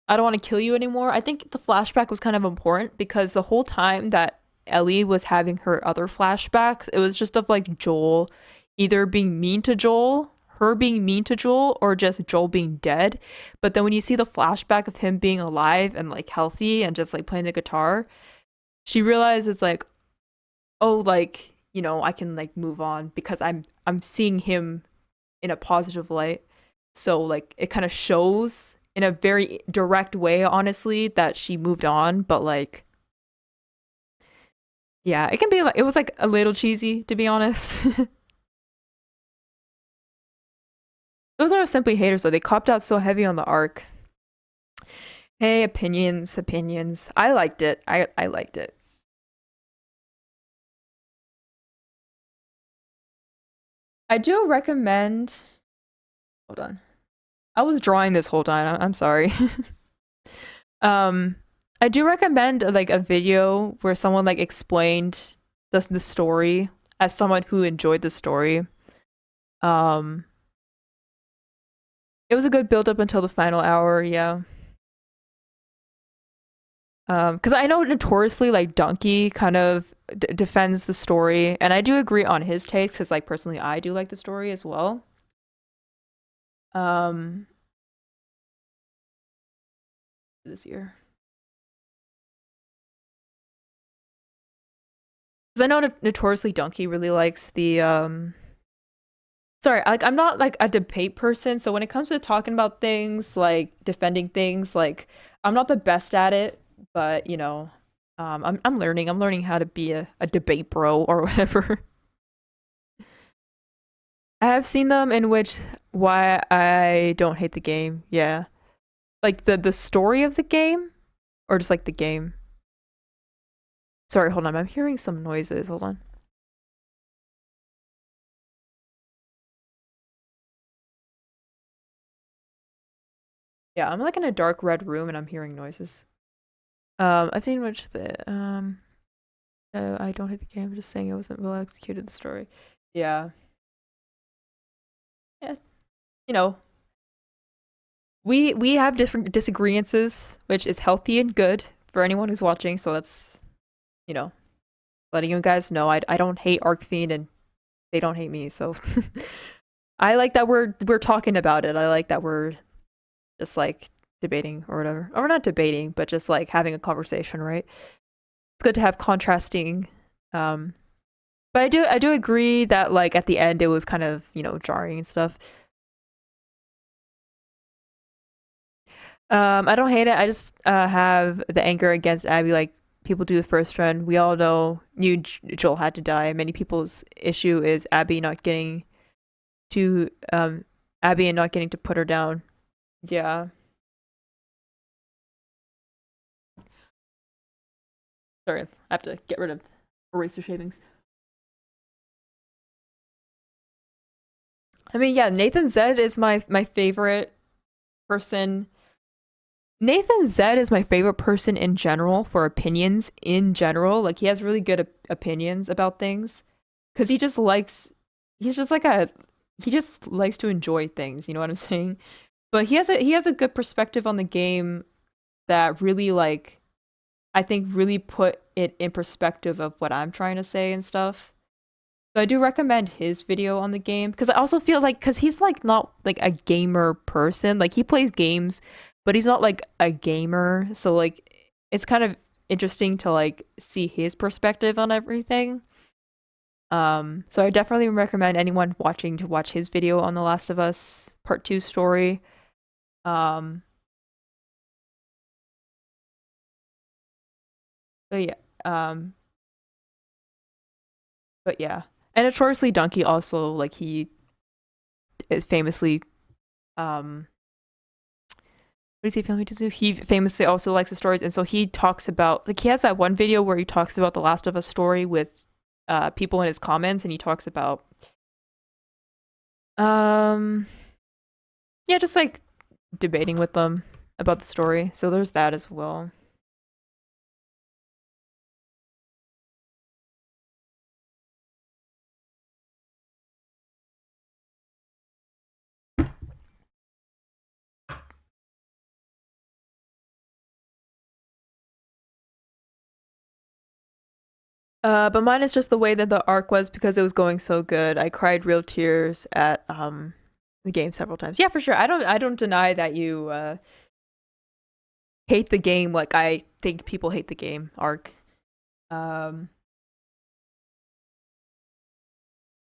I don't want to kill you anymore." I think the flashback was kind of important because the whole time that Ellie was having her other flashbacks, it was just of like Joel either being mean to Joel, her being mean to Joel, or just Joel being dead. But then when you see the flashback of him being alive and like healthy and just like playing the guitar, she realizes like, oh, like, you know, I can like move on because I'm seeing him in a positive light. So like it kind of shows in a very direct way, honestly, that she moved on, but like yeah, it can be like it was like a little cheesy to be honest. Those are simply haters though. They copped out so heavy on the arc. Hey, opinions, opinions. I liked it. I liked it. I do recommend. Hold on. I was drawing this whole time. I'm sorry. um, I do recommend like a video where someone like explained the story as someone who enjoyed the story. Um, it was a good build up until the final hour. Yeah. Because I know notoriously like Donkey kind of defends the story, and I do agree on his takes because like personally I do like the story as well. Um, this year because I know notoriously Donkey really likes the Sorry, like I'm not like a debate person, so when it comes to talking about things like defending things, like I'm not the best at it, but you know, I'm learning. I'm learning how to be a debate bro or whatever. I have seen them in which why I don't hate the game. Yeah. Like the story of the game or just like the game. Sorry, hold on. I'm hearing some noises. Hold on. Yeah, I'm like in a dark red room and I'm hearing noises. I've seen which the I don't hate the game. I'm just saying it wasn't well executed the story. Yeah. Yeah. You know, we have different disagreements, which is healthy and good for anyone who's watching, so that's, you know, letting you guys know I don't hate Arcfiend and they don't hate me, so I like that we're talking about it. I like that we're just like debating or whatever. Or we're not debating, but just like having a conversation, right? It's good to have contrasting um but I do agree that like at the end it was kind of, you know, jarring and stuff. I don't hate it. I just have the anger against Abby. Like people do the first run. We all know knew Joel had to die. Many people's issue is to Abby and not getting to put her down. Yeah. Sorry, I have to get rid of eraser shavings. I mean, yeah, Nathan Zed is my favorite person. Nathan Zed is my favorite person in general for opinions in general. Like he has really good opinions about things because he's just like a he just likes to enjoy things, you know what I'm saying? But he has a good perspective on the game that really like I think really put it in perspective of what I'm trying to say and stuff. So I do recommend his video on the game because I also feel like because he's like not like a gamer person. Like he plays games, but he's not like a gamer. So like it's kind of interesting to like see his perspective on everything. So I definitely recommend anyone watching to watch his video on The Last of Us Part 2 story. Um, but yeah, um, but yeah. And notoriously Donkey also like he is famously what does he family to do? He famously also likes the stories, and so he talks about like he has that one video where he talks about the Last of Us story with people in his comments, and he talks about um yeah, just like debating with them about the story. So there's that as well. But mine is just the way that the arc was because it was going so good. I cried real tears at the game several times. Yeah, for sure. I don't deny that you hate the game like I think people hate the game arc. Um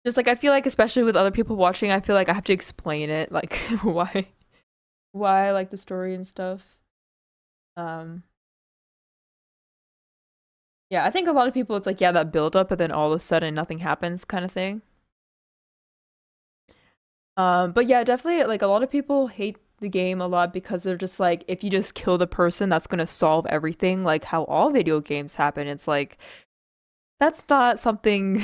just like I feel like especially with other people watching, I feel like I have to explain it like why I like the story and stuff. Um yeah, I think a lot of people it's like yeah, that build up but then all of a sudden nothing happens kind of thing. But yeah, definitely like a lot of people hate the game a lot because they're just like if you just kill the person that's gonna solve everything, like how all video games happen. It's like that's not something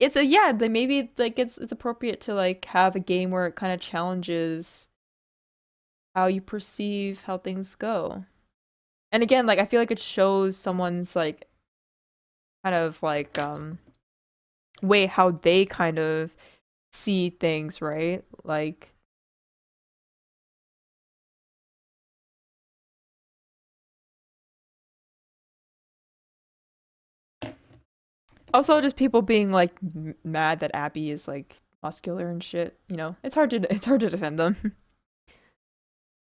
it's a yeah, then maybe like it's appropriate to like have a game where it kind of challenges how you perceive how things go. And again, like I feel like it shows someone's like kind of like way how they kind of see things, right? Like also just people being like mad that Abby is like muscular and shit, you know. It's hard to defend them.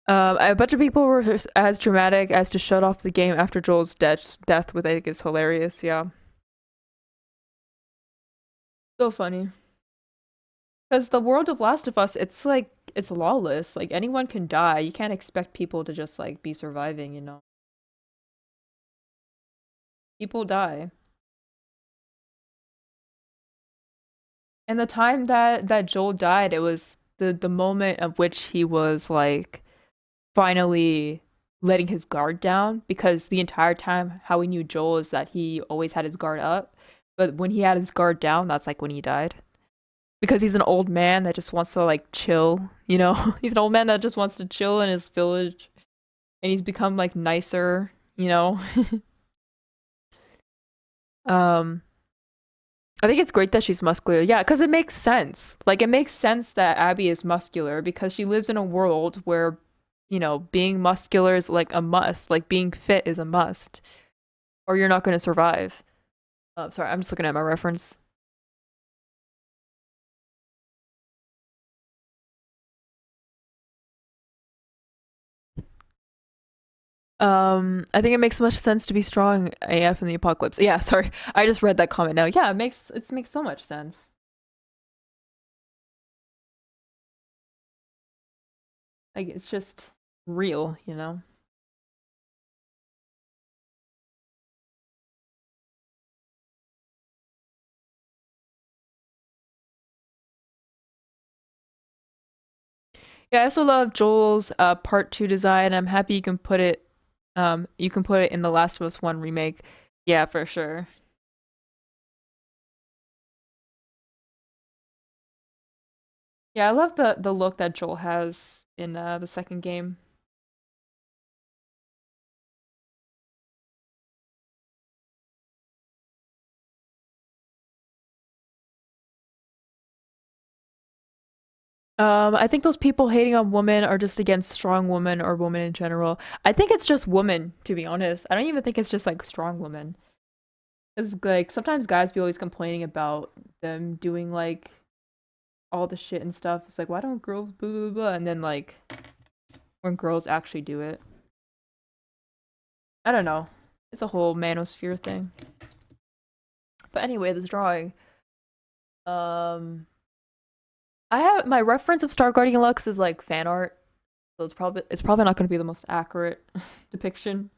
A bunch of people were as dramatic as to shut off the game after Joel's death, which I think is hilarious. Yeah, so funny. Because the world of Last of Us, it's like it's lawless. Like anyone can die. You can't expect people to just like be surviving. You know, people die. And the time that Joel died, it was the moment of which he was like finally letting his guard down because the entire time how we knew Joel is that he always had his guard up. But when he had his guard down, that's like when he died. Because he's an old man that just wants to like chill, you know? He's an old man that just wants to chill in his village and he's become like nicer, you know? um I think it's great that she's muscular. Yeah, because it makes sense. Like it makes sense that Abby is muscular because she lives in a world where, you know, being muscular is like a must. Like being fit is a must, or you're not going to survive. Sorry, I'm just looking at my reference. I think it makes much sense to be strong AF in the apocalypse. Yeah, sorry, I just read that comment now. Yeah, it makes so much sense. Like it's just real, you know. Yeah, I also love Joel's part two design. I'm happy you can put it in the Last of Us One remake. Yeah, for sure. Yeah, I love the look that Joel has in the second game. I think those people hating on women are just against strong women or women in general. I think it's just women, to be honest. I don't even think it's just like strong women. It's like sometimes guys be always complaining about them doing like all the shit and stuff. It's like why don't girls blah blah blah? And then like when girls actually do it, I don't know. It's a whole manosphere thing. But anyway, this drawing. Um, I have my reference of Star Guardian Lux is like fan art, so it's probably not going to be the most accurate depiction.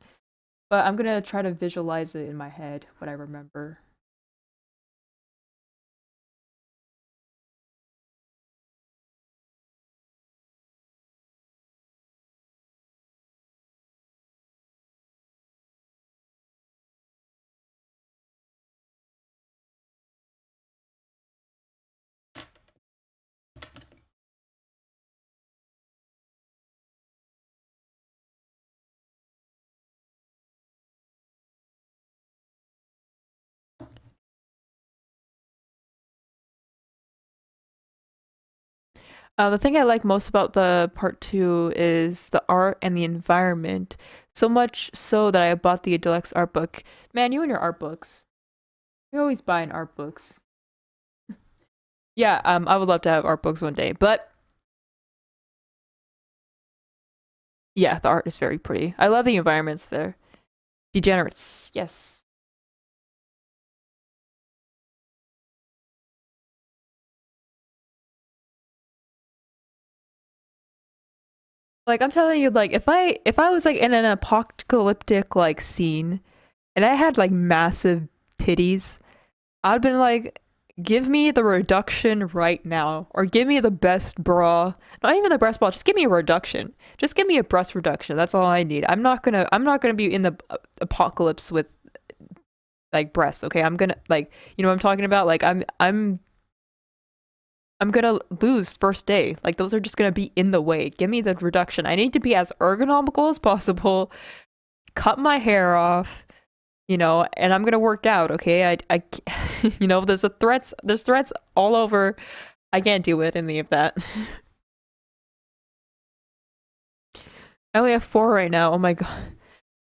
But I'm gonna try to visualize it in my head what I remember. The thing I like most about the part two is the art and the environment. So much so that I bought the deluxe art book. Man, you and your art books. You're always buying art books. Yeah, I would love to have art books one day, but yeah, the art is very pretty. I love the environments there. Degenerates, yes. Like I'm telling you, like if I was like in an apocalyptic like scene and I had like massive titties, I'd been like, give me the reduction right now, or give me the best bra. Not even the breast bra. Just give me a reduction. Just give me a breast reduction. That's all I need. I'm not gonna be in the apocalypse with like breasts. Okay, I'm gonna like, you know what I'm talking about. Like I'm gonna lose first day. Like those are just gonna be in the way. Give me the reduction. I need to be as ergonomical as possible. Cut my hair off, and I'm gonna work out. Okay, there's threats all over. I can't do it any of that. I only have four right now. Oh my god.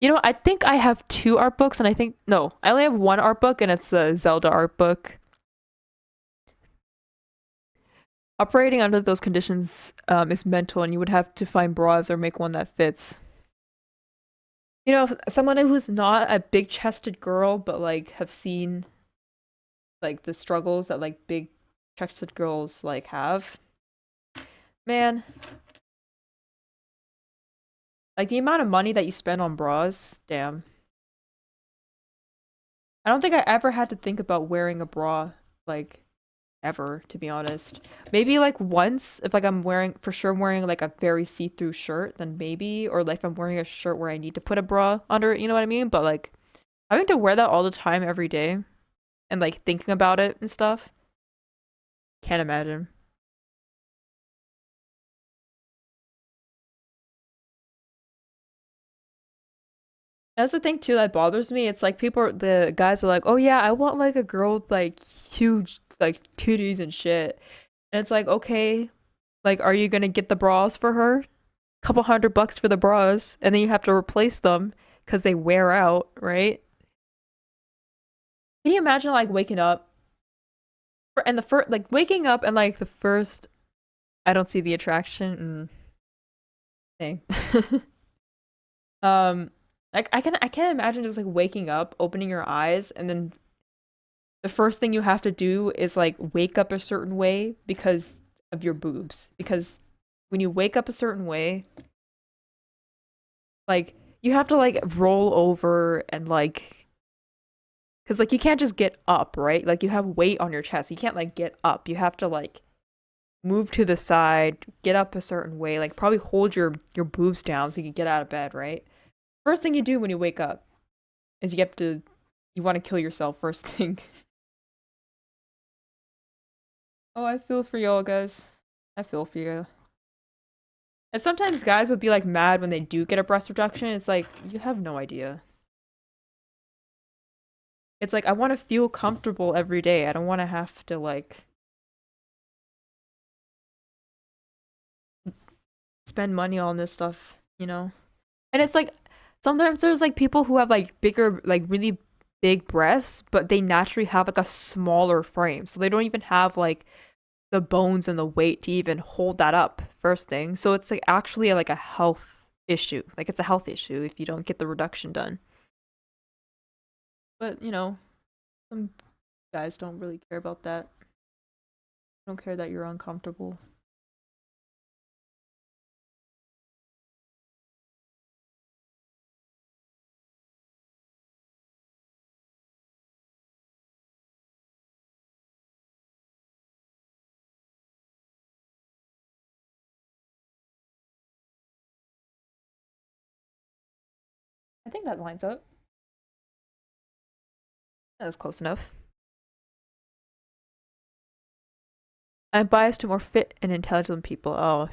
I think I have two art books, and I think no, I only have one art book, and it's a Zelda art book. Operating under those conditions is mental, and you would have to find bras or make one that fits. Someone who's not a big chested girl, but like have seen like the struggles that like big chested girls like have. Man, like the amount of money that you spend on bras, damn. I don't think I ever had to think about wearing a bra like ever, to be honest. Maybe like once if like I'm wearing for sure I'm wearing like a very see-through shirt, then maybe, or like if I'm wearing a shirt where I need to put a bra under it, you know what I mean? But like having to wear that all the time every day and like thinking about it and stuff, can't imagine. That's the thing too that bothers me. It's like the guys are like, "Oh yeah, I want like a girl with like huge like titties and shit." And it's like, "Okay, like are you going to get the bras for her? Couple $100 for the bras, and then you have to replace them because they wear out, right?" Can you imagine like waking up and the first like waking up and like the first I don't see the attraction thing. um like I can't imagine just like waking up, opening your eyes, and then the first thing you have to do is like wake up a certain way because of your boobs. Because when you wake up a certain way, like you have to like roll over and like because like you can't just get up, right? Like you have weight on your chest. You can't like get up. You have to like move to the side, get up a certain way, like probably hold your boobs down so you can get out of bed, right? First thing you do when you wake up is you want to kill yourself first thing. Oh, I feel for y'all guys. I feel for you. And sometimes guys would be like mad when they do get a breast reduction. It's like you have no idea. It's like I want to feel comfortable every day. I don't want to have to like spend money on this stuff. And it's like sometimes there's like people who have like bigger, like really big breasts, but they naturally have like a smaller frame. So they don't even have like the bones and the weight to even hold that up first thing. So it's like actually like a health issue. Like it's a health issue if you don't get the reduction done. But some guys don't really care about that. Don't care that you're uncomfortable. I think that lines up. That was close enough. I'm biased to more fit and intelligent people. Oh,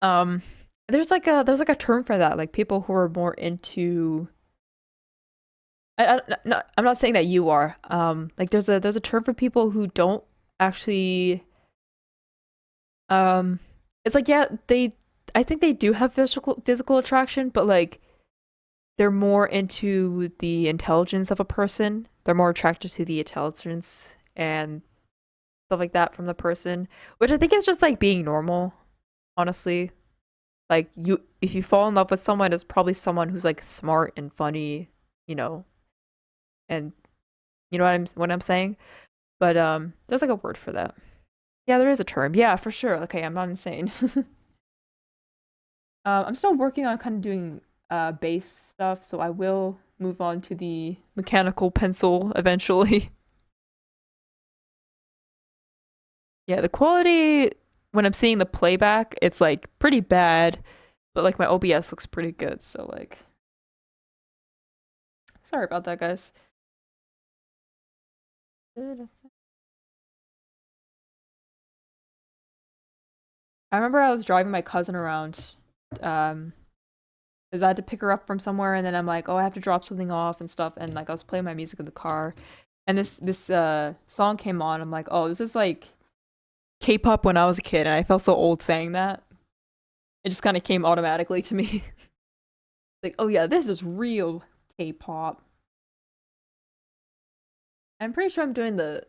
um, there's like a term for that. Like people who are more into. No, I'm not saying that you are. Like there's a term for people who don't actually It's like, yeah, I think they do have physical attraction, but like they're more into the intelligence of a person. They're more attracted to the intelligence and stuff like that from the person, which I think is just like being normal, honestly. Like if you fall in love with someone, it's probably someone who's like smart and funny, you know, and you know what I'm saying? But there's like a word for that. Yeah, there is a term. Yeah, for sure. Okay, I'm not insane. I'm still working on kind of doing bass stuff, so I will move on to the mechanical pencil eventually. Yeah, the quality when I'm seeing the playback, it's like pretty bad, but like my OBS looks pretty good, so like sorry about that, guys. I remember I was driving my cousin around, um, because I had to pick her up from somewhere, and then I'm like, oh, I have to drop something off and stuff, and like I was playing my music in the car, and this song came on. I'm like, oh, this is like K-pop when I was a kid, and I felt so old saying that. It just kind of came automatically to me. Like, oh yeah, this is real K-pop. I'm pretty sure I'm doing the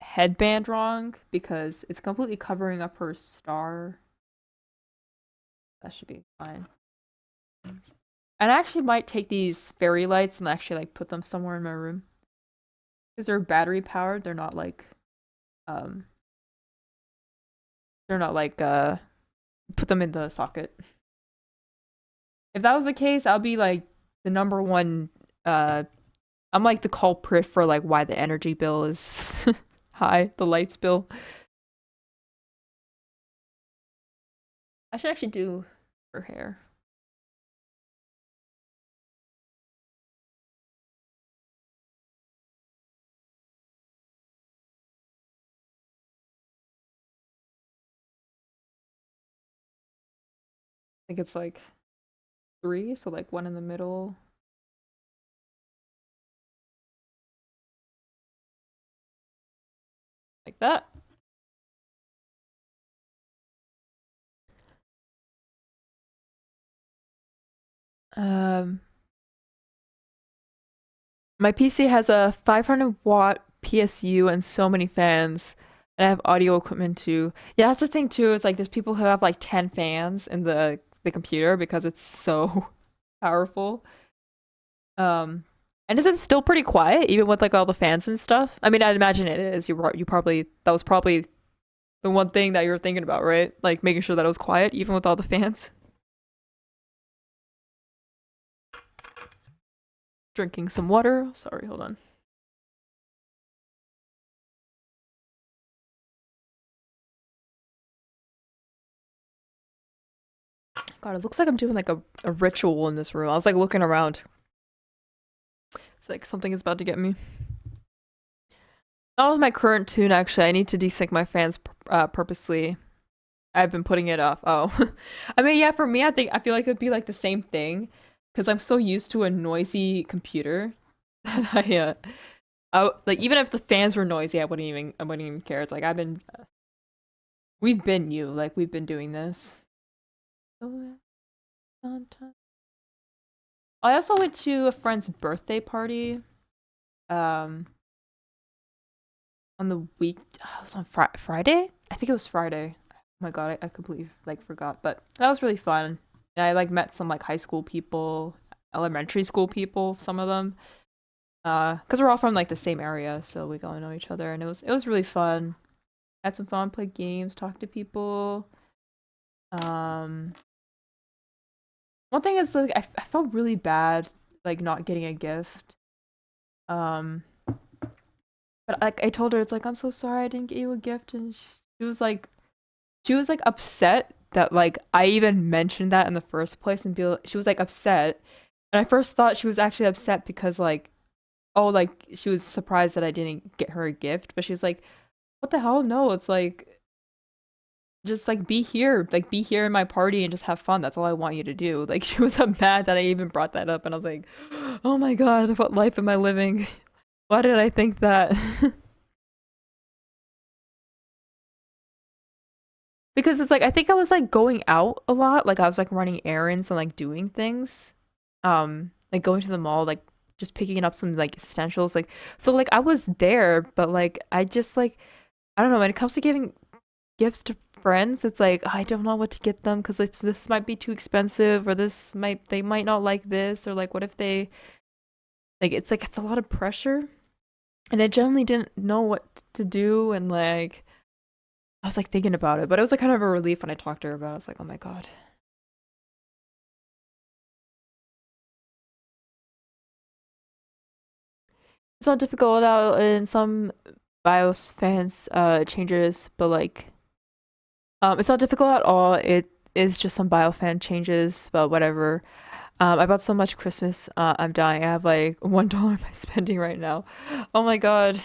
headband wrong because it's completely covering up her star. That should be fine. And I actually might take these fairy lights and actually like put them somewhere in my room. Because they're battery powered, um they're not like put them in the socket. If that was the case, I'll be like the number one I'm like the culprit for like why the energy bill is high, the lights bill. I should actually do her hair. I think it's like three, so like one in the middle, like that. Um, my PC has a 500-watt PSU and so many fans. And I have audio equipment too. Yeah, that's the thing too. It's like there's people who have like 10 fans in the computer because it's so powerful. Um, and is it still pretty quiet even with like all the fans and stuff? I mean, I'd imagine it is. You probably that was probably the one thing that you were thinking about, right? Like making sure that it was quiet even with all the fans. Drinking some water. Sorry, hold on. God, it looks like I'm doing like a ritual in this room. I was like looking around. It's like something is about to get me. Not with my current tune, actually. I need to desync my fans purposely. I've been putting it off. Oh. I mean, yeah, for me, I feel like it'd be like the same thing because I'm so used to a noisy computer that like even if the fans were noisy, I wouldn't even care. It's like we've been like we've been doing this. I also went to a friend's birthday party. Um, on the week, it was on Friday. I think it was Friday. Oh my god, I completely like forgot, but that was really fun. And I like met some like high school people, elementary school people, some of them. Because we're all from like the same area, so we got to know each other, and it was really fun. Had some fun, played games, talked to people. Um, one thing is like I felt really bad like not getting a gift. Um, but like I told her, it's like I'm so sorry I didn't get you a gift, and she was like upset that like I even mentioned that in the first place, and she was like upset, and I first thought she was actually upset because like oh like she was surprised that I didn't get her a gift, but she was like, what the hell? No, it's like just like be here in my party and just have fun. That's all I want you to do. Like she was mad that I even brought that up, and I was like, oh my god, what life am I living? Why did I think that? Because it's like I think I was like going out a lot, like I was like running errands and like doing things. Like going to the mall, like just picking up some like essentials, like so like I was there, but like I just like I don't know, when it comes to giving gifts to friends, it's like I don't know what to get them because it's this might be too expensive or this might they might not like this or like what if they like it's a lot of pressure and I generally didn't know what to do and like I was like thinking about it, but it was like kind of a relief when I talked to her about it. I was like, oh my God. It's not difficult out in some BIOS fans changes, but like it's not difficult at all. It is just some biofan changes, but whatever. I bought so much Christmas. I'm dying. I have like $1 in my spending right now. Oh my God.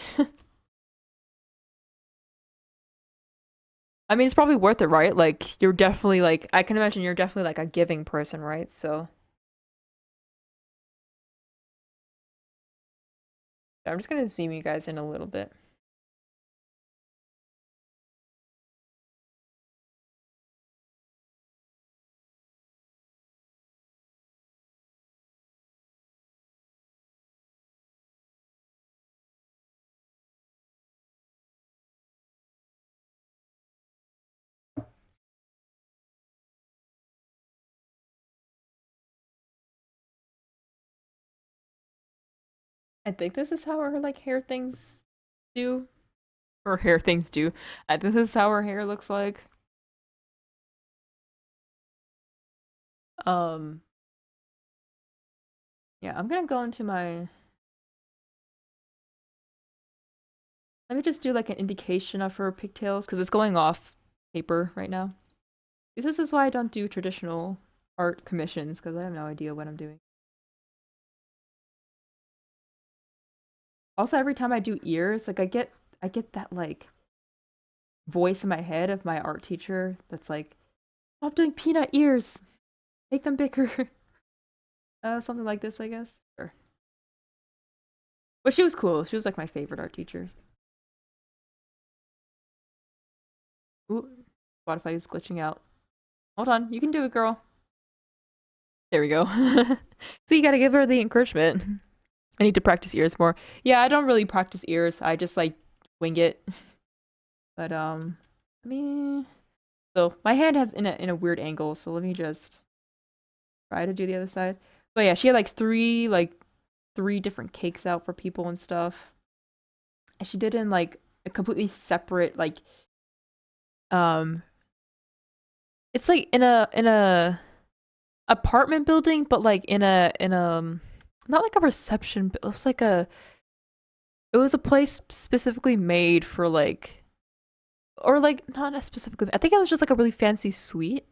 I mean, it's probably worth it, right? Like you're definitely like I can imagine you're definitely like a giving person, right? So I'm just gonna zoom you guys in a little bit. I think this is how her like hair things do. Or hair things do. I think this is how her hair looks like. Um, yeah, I'm gonna go into my. Let me just do like an indication of her pigtails because it's going off paper right now. This is why I don't do traditional art commissions because I have no idea what I'm doing. Also, every time I do ears, like I get that like voice in my head of my art teacher that's like, "Stop doing peanut ears, make them bigger." Something like this, I guess. Sure. But she was cool. She was like my favorite art teacher. Ooh, Spotify is glitching out. Hold on, you can do it, girl. There we go. So you gotta give her the encouragement. I need to practice ears more. Yeah, I don't really practice ears. I just like wing it. But I mean, so my hand has in a weird angle. So let me just try to do the other side. But yeah, she had like three different cakes out for people and stuff. And she did in like a completely separate like um it's like in a apartment building, but like in a not like a reception, but it was a place specifically made for like or like not a specifically I think it was just like a really fancy suite.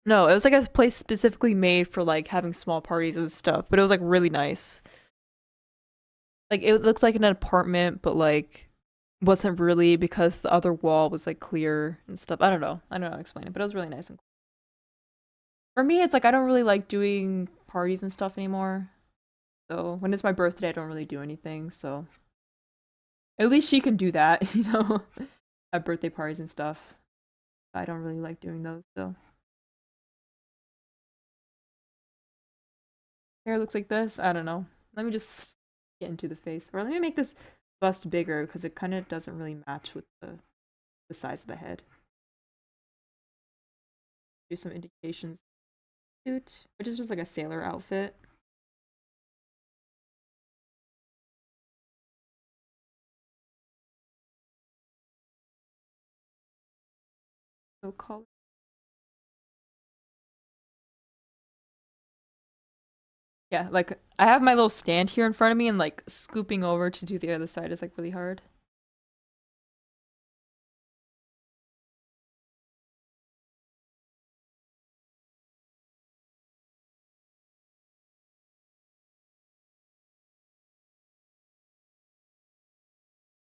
No, it was like a place specifically made for like having small parties and stuff, but it was like really nice. Like it looked like an apartment, but like wasn't really because the other wall was like clear and stuff. I don't know. I don't know how to explain it, but it was really nice and cool. For me, it's like I don't really like doing parties and stuff anymore. So when it's my birthday, I don't really do anything. So at least she can do that, you know, at birthday parties and stuff. I don't really like doing those. So hair looks like this. I don't know. Let me just get into the face, or let me make this bust bigger because it kind of doesn't really match with the size of the head. Do some indications. Suit, which is just like a sailor outfit. So call. Yeah, like I have my little stand here in front of me, and like scooping over to do the other side is like really hard.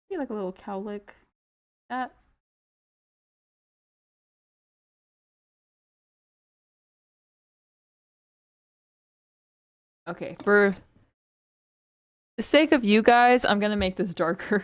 Maybe like a little cowlick. That okay. For the sake of you guys, I'm gonna make this darker.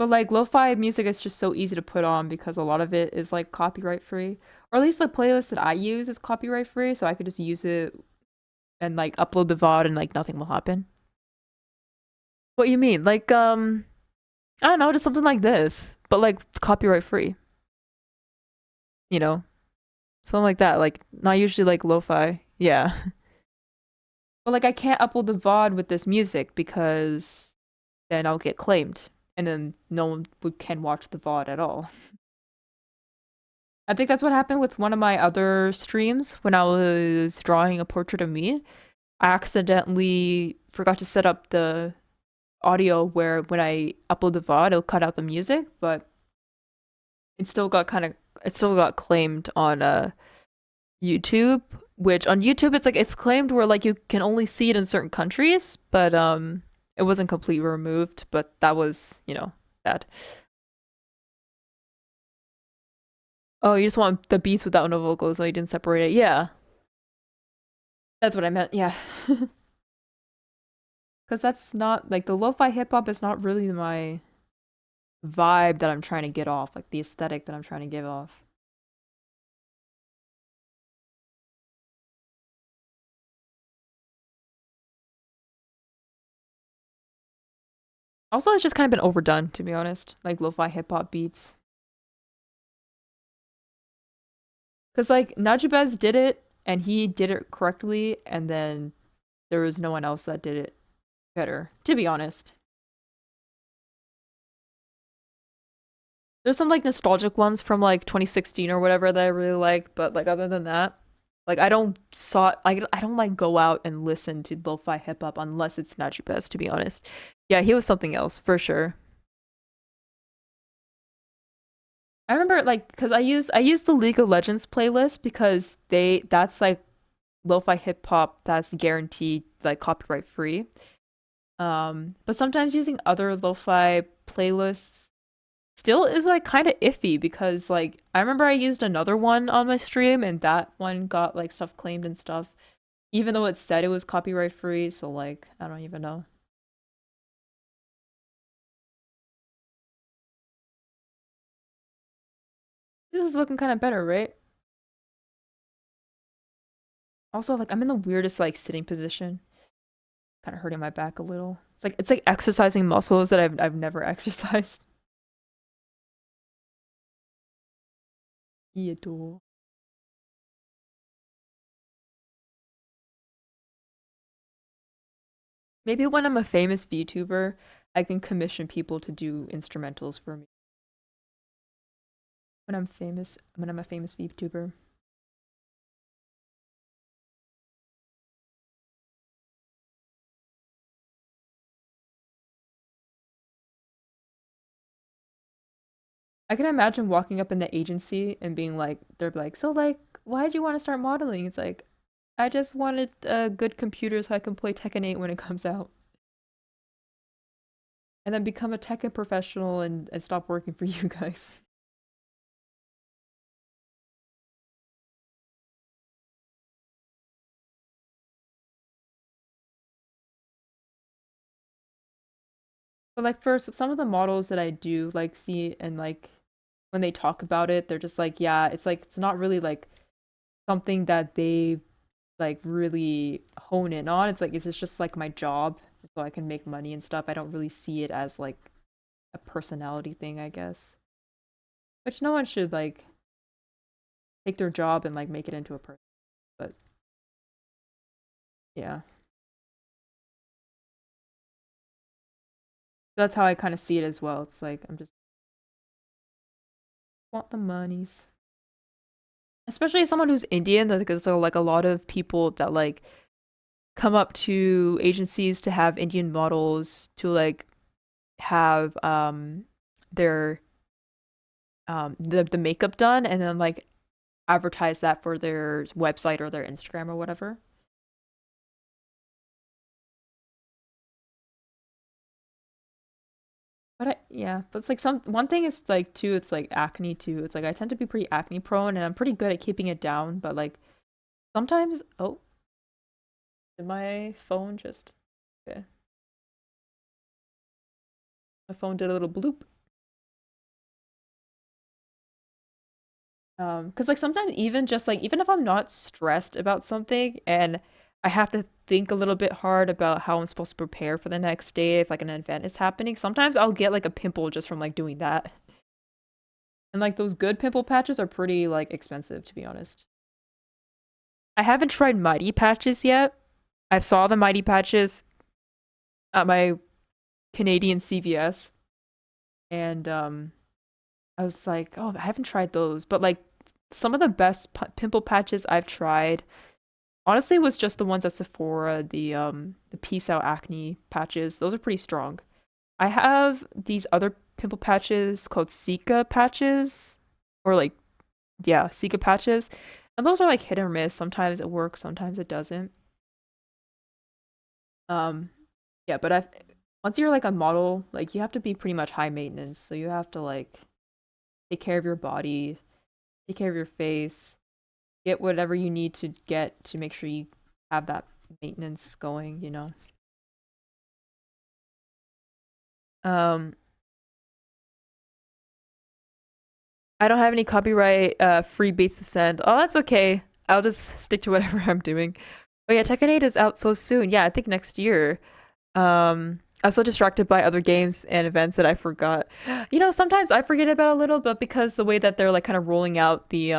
But like lo-fi music is just so easy to put on because a lot of it is like copyright free. Or at least the playlist that I use is copyright free, so I could just use it and like upload the VOD and like nothing will happen. What you mean? Like I don't know, just something like this, but like copyright free. You know? Something like that. Like not usually like lo-fi. Yeah. But like I can't upload the VOD with this music because then I'll get claimed. And then no one can watch the VOD at all. I think that's what happened with one of my other streams when I was drawing a portrait of me. I accidentally forgot to set up the audio where when I upload the VOD, it'll cut out the music, but it still got claimed on YouTube, which on YouTube it's claimed where like you can only see it in certain countries, but it wasn't completely removed, but that was, bad. Oh, you just want the beats without no vocals, so you didn't separate it. Yeah. That's what I meant. Yeah. Cuz that's not like the lo-fi hip hop is not really my vibe that I'm trying to get off, like the aesthetic that I'm trying to give off. Also, it's just kind of been overdone, to be honest. Like lo-fi hip hop beats. Cuz like Najibez did it and he did it correctly and then there was no one else that did it better, to be honest. There's some like nostalgic ones from like 2016 or whatever that I really like, but like other than that, like I don't like go out and listen to lo-fi hip hop unless it's Najibez, to be honest. Yeah, he was something else for sure. I remember like because I use the League of Legends playlist because that's like lo-fi hip hop that's guaranteed like copyright free. But sometimes using other lo-fi playlists still is like kind of iffy because like I remember I used another one on my stream and that one got like stuff claimed and stuff, even though it said it was copyright free. So like I don't even know. This is looking kind of better, right? Also, like I'm in the weirdest like sitting position, kind of hurting my back a little. It's like exercising muscles that I've never exercised. Yeah, maybe when I'm a famous VTuber, I can commission people to do instrumentals for me. When I'm a famous VTuber. I can imagine walking up in the agency and being like, they're like, so like, why did you want to start modeling? It's like, I just wanted a good computer so I can play Tekken 8 when it comes out. And then become a Tekken professional and stop working for you guys. But like for some of the models that I do like see and like when they talk about it, they're just like, it's like it's not really like something that they like really hone in on. It's like it's just like my job, so I can make money and stuff. I don't really see it as like a personality thing, I guess. Which no one should like take their job and like make it into a person. But yeah, that's how I kind of see it as well. It's like I'm just want the monies. Especially as someone who's Indian, like there's like a lot of people that like come up to agencies to have Indian models to like have their the makeup done and then like advertise that for their website or their Instagram or whatever. But it's like some one thing is like too, it's like acne too. It's like I tend to be pretty acne prone and I'm pretty good at keeping it down, but like sometimes, oh, did my phone just okay. My phone did a little bloop. Because like sometimes even just like even if I'm not stressed about something and I have to think a little bit hard about how I'm supposed to prepare for the next day if like an event is happening, sometimes I'll get like a pimple just from like doing that. And like those good pimple patches are pretty like expensive to be honest. I haven't tried Mighty Patches yet. I saw the Mighty Patches at my Canadian CVS and I was like, "Oh, I haven't tried those." But like some of the best pimple patches I've tried honestly was just the ones at Sephora, the Peace Out acne patches. Those are pretty strong. I have these other pimple patches called Sika patches or like yeah, Sika patches. And those are like hit or miss. Sometimes it works, sometimes it doesn't. Um yeah, but I've once you're like a model, like you have to be pretty much high maintenance. So you have to like take care of your body, take care of your face, get whatever you need to get to make sure you have that maintenance going, you know. Um, I don't have any copyright free beats to send. Oh, that's okay. I'll just stick to whatever I'm doing. Oh yeah, Tekken 8 is out so soon. Yeah, I think next year. I was so distracted by other games and events that I forgot. You know, sometimes I forget about a little, but because the way that they're like kind of rolling out the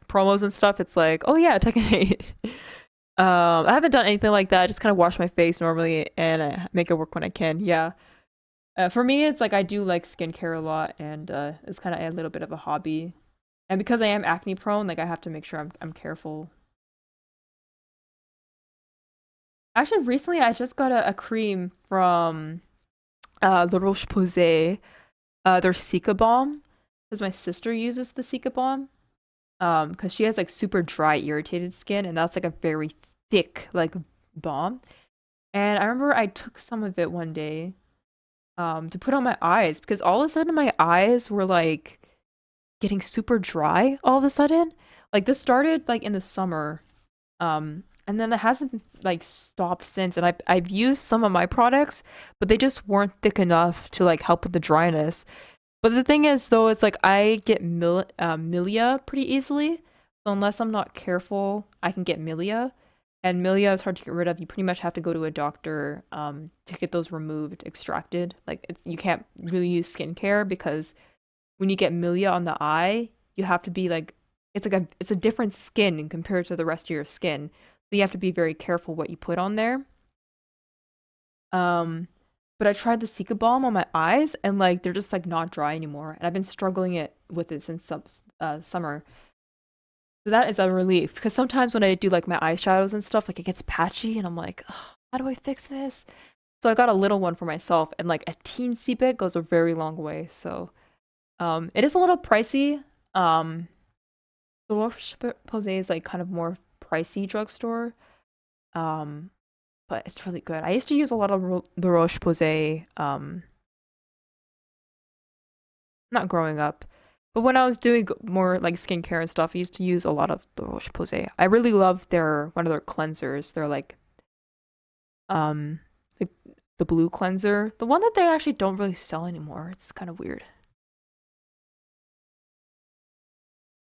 promos and stuff, it's like, oh yeah, Tekken 8. I haven't done anything like that. I just kind of wash my face normally and I make it work when I can. Yeah. For me, it's like I do like skincare a lot, and it's kind of a little bit of a hobby. And because I am acne prone, like I have to make sure I'm careful. Actually, recently I just got a cream from La Roche-Posay, their Cica Balm, because my sister uses the Cica Balm. Because she has like super dry, irritated skin, and that's like a very thick like balm. And I remember I took some of it one day to put on my eyes because all of a sudden my eyes were like getting super dry all of a sudden. Like this started like in the summer. And then it hasn't like stopped since and I've used some of my products, but they just weren't thick enough to like help with the dryness. But the thing is though, it's like I get milia pretty easily. So unless I'm not careful, I can get milia. And milia is hard to get rid of. You pretty much have to go to a doctor to get those removed, extracted. Like you can't really use skincare because when you get milia on the eye, you have to be like it's a different skin compared to the rest of your skin. So you have to be very careful what you put on there. Um, but I tried the Cica balm on my eyes and like they're just like not dry anymore. And I've been struggling it with it since summer. So that is a relief because sometimes when I do like my eyeshadows and stuff, like it gets patchy and I'm like, "Ugh, how do I fix this?" So I got a little one for myself and like a teensy bit goes a very long way. So it is a little pricey. The Roche-Posay is like kind of more pricey drugstore. Um, but it's really good. I used to use a lot of the Roche-Posay, not growing up, but when I was doing more like skincare and stuff, I used to use a lot of the Roche-Posay. I really love their one of their cleansers. They're um like the blue cleanser, the one that they actually don't really sell anymore. It's kind of weird.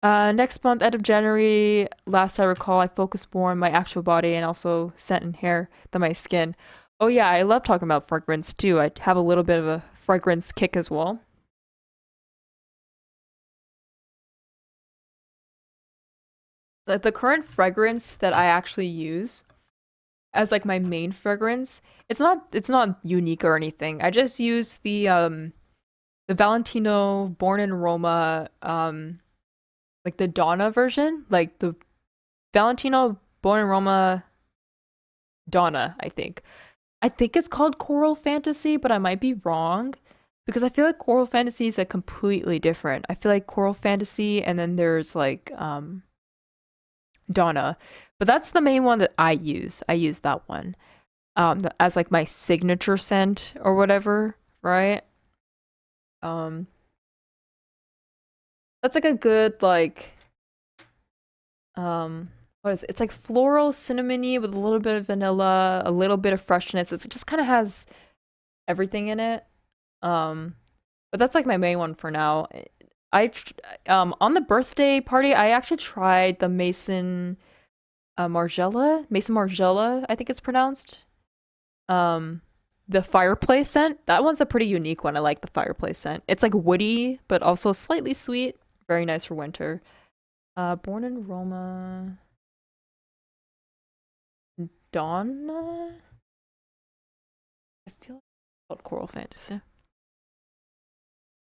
Next month, end of January, last I recall, I focused more on my actual body and also scent and hair than my skin. Oh yeah, I love talking about fragrance too. I have a little bit of a fragrance kick as well. The current fragrance that I actually use as like my main fragrance, it's not unique or anything. I just use the Valentino Born in Roma like the Donna version, like the Valentino Born in Roma Donna, I think. I think it's called Coral Fantasy, but I might be wrong because I feel like Coral Fantasy is like completely different. I feel like Coral Fantasy and then there's like Donna. But that's the main one that I use. I use that one as like my signature scent or whatever, right? Um that's like a good like what is it? It's like floral cinnamony with a little bit of vanilla, a little bit of freshness. It just kind of has everything in it. Um, but that's like my main one for now. On the birthday party, I actually tried the Maison Margiela, I think it's pronounced. Um, the fireplace scent. That one's a pretty unique one. I like the fireplace scent. It's like woody, but also slightly sweet. Very nice for winter. Born in Roma. Donna? I feel like it's called Coral Fantasy.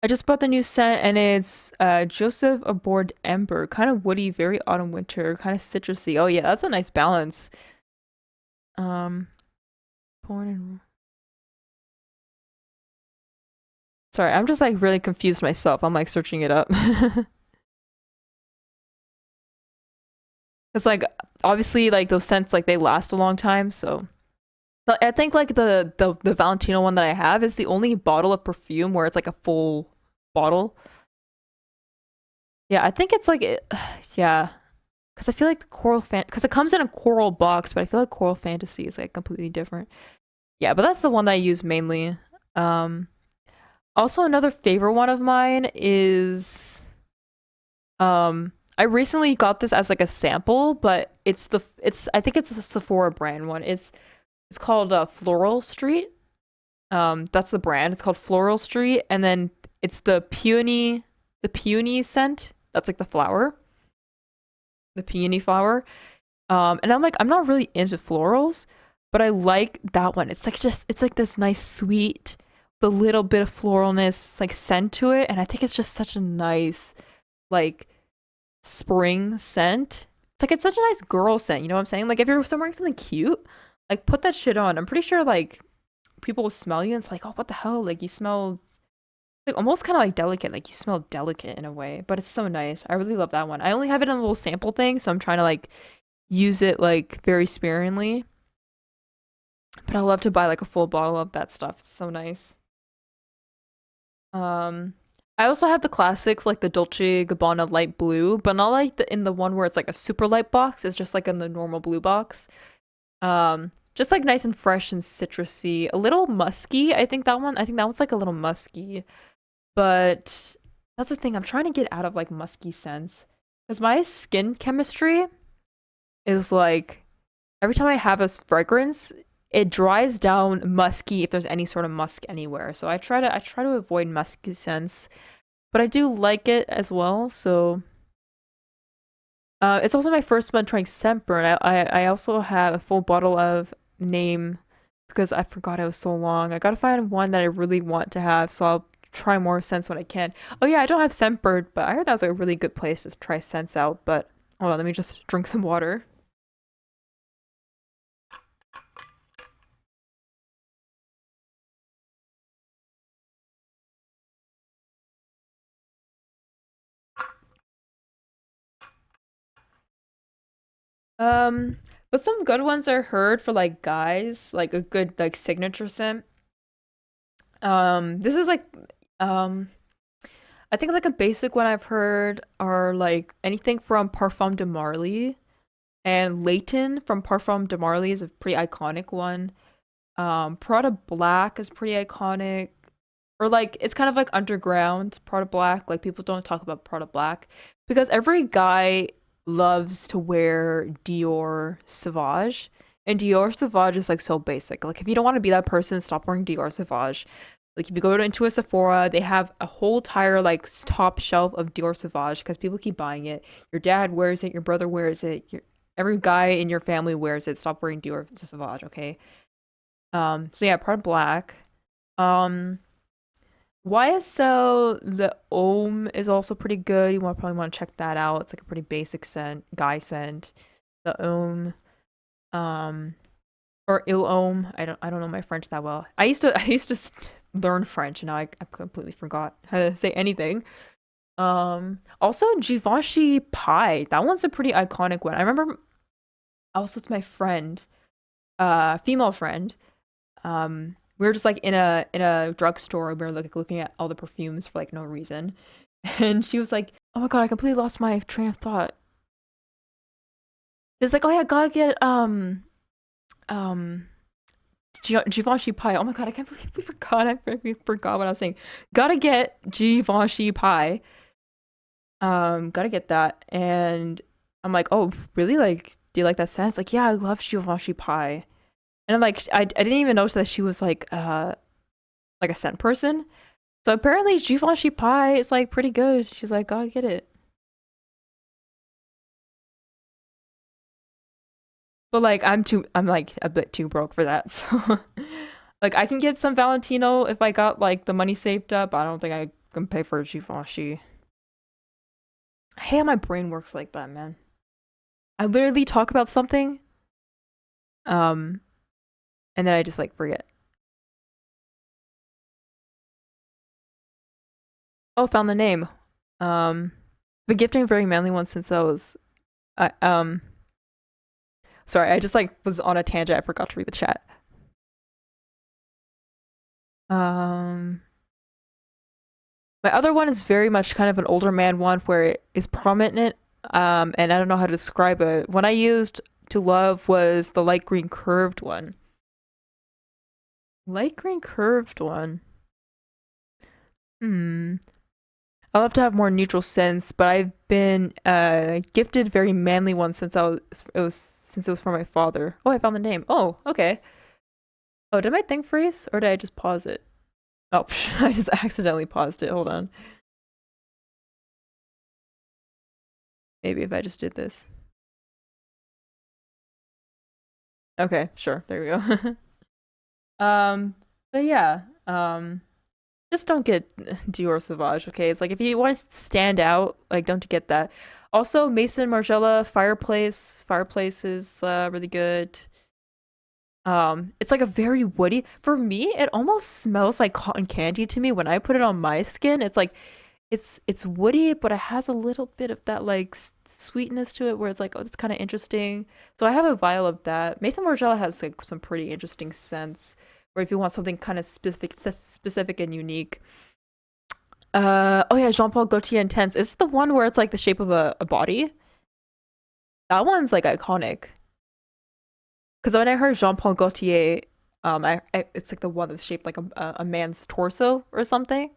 I just bought the new scent and it's Joseph Aboard Ember. Kind of woody, very autumn winter, kind of citrusy. Oh yeah, that's a nice balance. Um born in Sorry, I'm just like really confused myself. I'm like searching it up. It's like obviously like those scents like they last a long time, so but I think like the Valentino one that I have is the only bottle of perfume where it's like a full bottle. Yeah, I think it's like yeah, because I feel like the because it comes in a coral box, but I feel like Coral Fantasy is like completely different. Yeah, but that's the one that I use mainly. Um, Also another favorite one of mine is I recently got this as like a sample, but it's I think it's a Sephora brand one. It's called Floral Street. That's the brand. It's called Floral Street, and then it's the peony scent. That's like the flower, the peony flower. And I'm like, I'm not really into florals, but I like that one. It's like it's like this nice sweet, the little bit of floralness, like scent to it, and I think it's just such a nice, like spring scent. It's like it's such a nice girl scent. You know what I'm saying? Like if you're wearing something cute, like put that shit on. I'm pretty sure like people will smell you and it's like, oh, what the hell? Like you smell like almost kind of like delicate. Like you smell delicate in a way, but it's so nice. I really love that one. I only have it in a little sample thing, so I'm trying to like use it like very sparingly. But I love to buy like a full bottle of that stuff. It's so nice. Um, I also have the classics like the Dolce Gabbana light blue, but not like in the one where it's like a super light box. It's just like in the normal blue box. Just like nice and fresh and citrusy, a little musky. I think that one's like a little musky, but that's the thing. I'm trying to get out of like musky scents because my skin chemistry is like every time I have a fragrance, it dries down musky if there's any sort of musk anywhere. So I try to avoid musky scents, but I do like it as well. So it's also my first one trying Scentburn. I also have a full bottle of Name because I forgot it was so long. I gotta find one that I really want to have, so I'll try more scents when I can. Oh yeah, I don't have Scentbird, but I heard that was like a really good place to try scents out. But hold on, let me just drink some water. Um, but some good ones are heard for like guys, like a good like signature scent. This is like um I think like a basic one I've heard are like anything from Parfum de Marly and Leighton from Parfum de Marly is a pretty iconic one. Prada Black is pretty iconic. Or like it's kind of like underground Prada Black. Like people don't talk about Prada Black because every guy loves to wear Dior Sauvage. And Dior Sauvage is like so basic. Like if you don't want to be that person, stop wearing Dior Sauvage. Like if you go into a Sephora, they have a whole entire like top shelf of Dior Sauvage because people keep buying it. Your dad wears it, your brother wears it, every guy in your family wears it. Stop wearing Dior Sauvage, okay? So yeah, Prada Black. Um YSL, the Ohm is also pretty good. Probably want to check that out. It's like a pretty basic scent, guy scent. The Ohm, um, or Il Ohm. I don't know my French that well. I used to learn French, and now I completely forgot how to say anything. Also Givenchy Pie. That one's a pretty iconic one. I remember I was with my friend, female friend. We were just like in a drugstore. We were like looking at all the perfumes for like no reason, and she was like, "Oh my god, I completely lost my train of thought." It's like, "Oh yeah, gotta get um Givenchy pie." Oh my god, I completely forgot. I forgot what I was saying. Gotta get Givenchy pie. Gotta get that. And I'm like, oh, really? Like, do you like that scent? It's like, yeah, I love Givenchy pie. And I'm like, I didn't even notice that she was like a scent person. So apparently Givenchy pie is like pretty good. She's like, oh, get it. But like I'm like a bit too broke for that. So like I can get some Valentino if I got like the money saved up. I don't think I can pay for a Givenchy. I hate how my brain works like that, man. I literally talk about something, um, and then I just like forget. Oh, found the name. Been gifting a very manly one since I was I sorry, I just like was on a tangent. I forgot to read the chat. Um my other one is very much kind of an older man one where it is prominent, and I don't know how to describe it. One I used to love was the light green curved one. Light green curved one. Hmm. I'll have to have more neutral scents, but I've been gifted very manly ones since it was for my father. Oh, I found the name. Oh, okay. Oh, did my thing freeze or did I just pause it? Oh, I just accidentally paused it. Hold on. Maybe if I just did this. Okay, sure. There we go. But yeah, just don't get Dior Sauvage, okay? It's like if you want to stand out, like don't get that. Also, Mason Margiela Fireplace. Fireplace is really good. It's like a very woody. For me, it almost smells like cotton candy to me when I put it on my skin. It's like it's woody, but it has a little bit of that like sweetness to it where it's like, oh, that's kind of interesting. So I have a vial of that. Mason Margiela has like some pretty interesting scents. Or if you want something kind of specific and unique. Oh yeah, Jean Paul Gaultier Intense. Is the one where it's like the shape of a body? That one's like iconic. Because when I heard Jean Paul Gaultier, it's like the one that's shaped like a man's torso or something.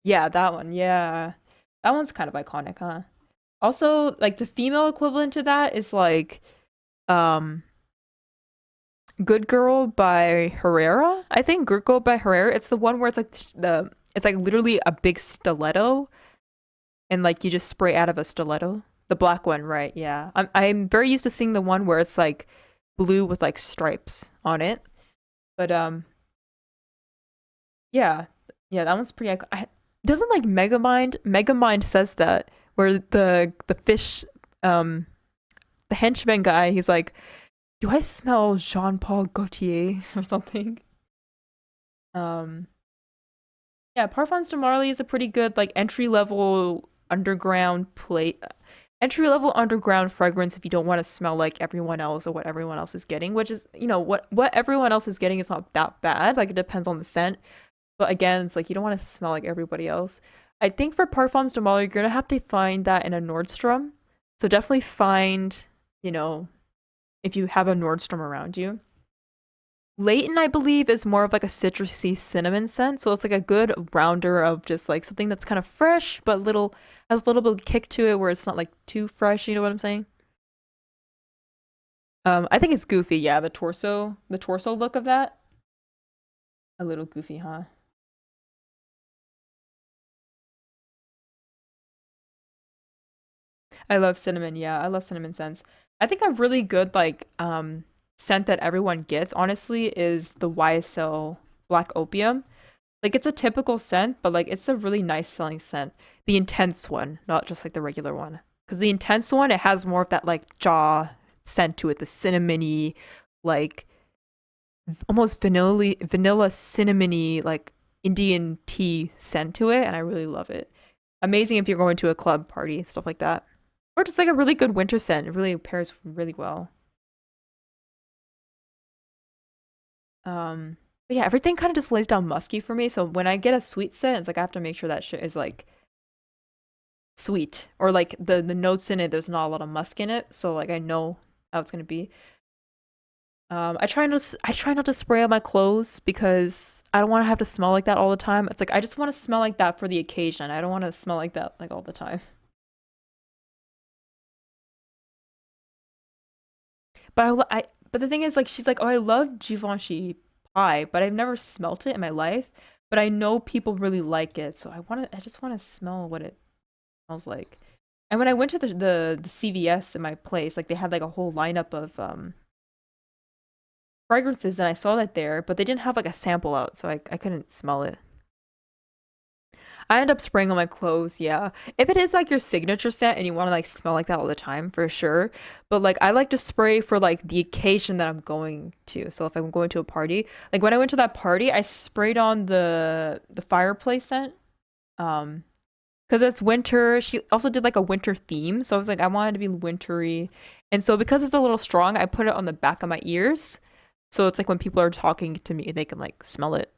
Yeah, that one. Yeah, that one's kind of iconic, huh? Also, like the female equivalent to that is like um Good Girl by Herrera. I think Good Girl by Herrera. It's the one where it's like the it's like literally a big stiletto and like you just spray out of a stiletto. The black one, right? Yeah. I'm very used to seeing the one where it's like blue with like stripes on it. But yeah. Yeah, that one's pretty doesn't like Megamind says that where the fish the henchman guy, he's like, "Do I smell Jean-Paul Gaultier or something?" Um yeah, Parfums de Marly is a pretty good like entry level underground fragrance if you don't want to smell like everyone else or what everyone else is getting, which is, what everyone else is getting is not that bad. Like it depends on the scent. But again, it's like you don't want to smell like everybody else. I think for Parfums de Marly, you're gonna have to find that in a Nordstrom. So definitely find, you know, if you have a Nordstrom around you. Leighton, I believe, is more of like a citrusy cinnamon scent, so it's like a good rounder of just like something that's kind of fresh but little has a little bit of kick to it where it's not like too fresh. You know what I'm saying? I think it's goofy. Yeah, the torso look of that, a little goofy, huh? I love cinnamon. Yeah, I love cinnamon scents. I think a really good like scent that everyone gets honestly is the YSL Black Opium. Like it's a typical scent, but like it's a really nice selling scent. The intense one, not just like the regular one. Because the intense one, it has more of that like jaw scent to it, the cinnamony, like almost vanilla cinnamony, like Indian tea scent to it, and I really love it. Amazing if you're going to a club party, stuff like that. Or just like a really good winter scent. It really pairs really well. But yeah, everything kind of just lays down musky for me. So when I get a sweet scent, it's like I have to make sure that shit is like sweet or like the notes in it. There's not a lot of musk in it, so like I know how it's gonna be. I try not to spray on my clothes because I don't want to have to smell like that all the time. It's like I just want to smell like that for the occasion. I don't want to smell like that like all the time. But but the thing is, like, she's like, oh, I love Givenchy pie, but I've never smelt it in my life. But I know people really like it, so I just want to smell what it smells like. And when I went to the CVS in my place, like they had like a whole lineup of fragrances, and I saw that there, but they didn't have like a sample out, so I couldn't smell it. I end up spraying on my clothes, yeah. If it is like your signature scent and you want to like smell like that all the time, for sure. But like I like to spray for like the occasion that I'm going to. So if I'm going to a party, like when I went to that party, I sprayed on the fireplace scent. Um, because it's winter. She also did like a winter theme, so I was like I wanted to be wintry. And so because it's a little strong, I put it on the back of my ears. So it's like when people are talking to me, they can like smell it.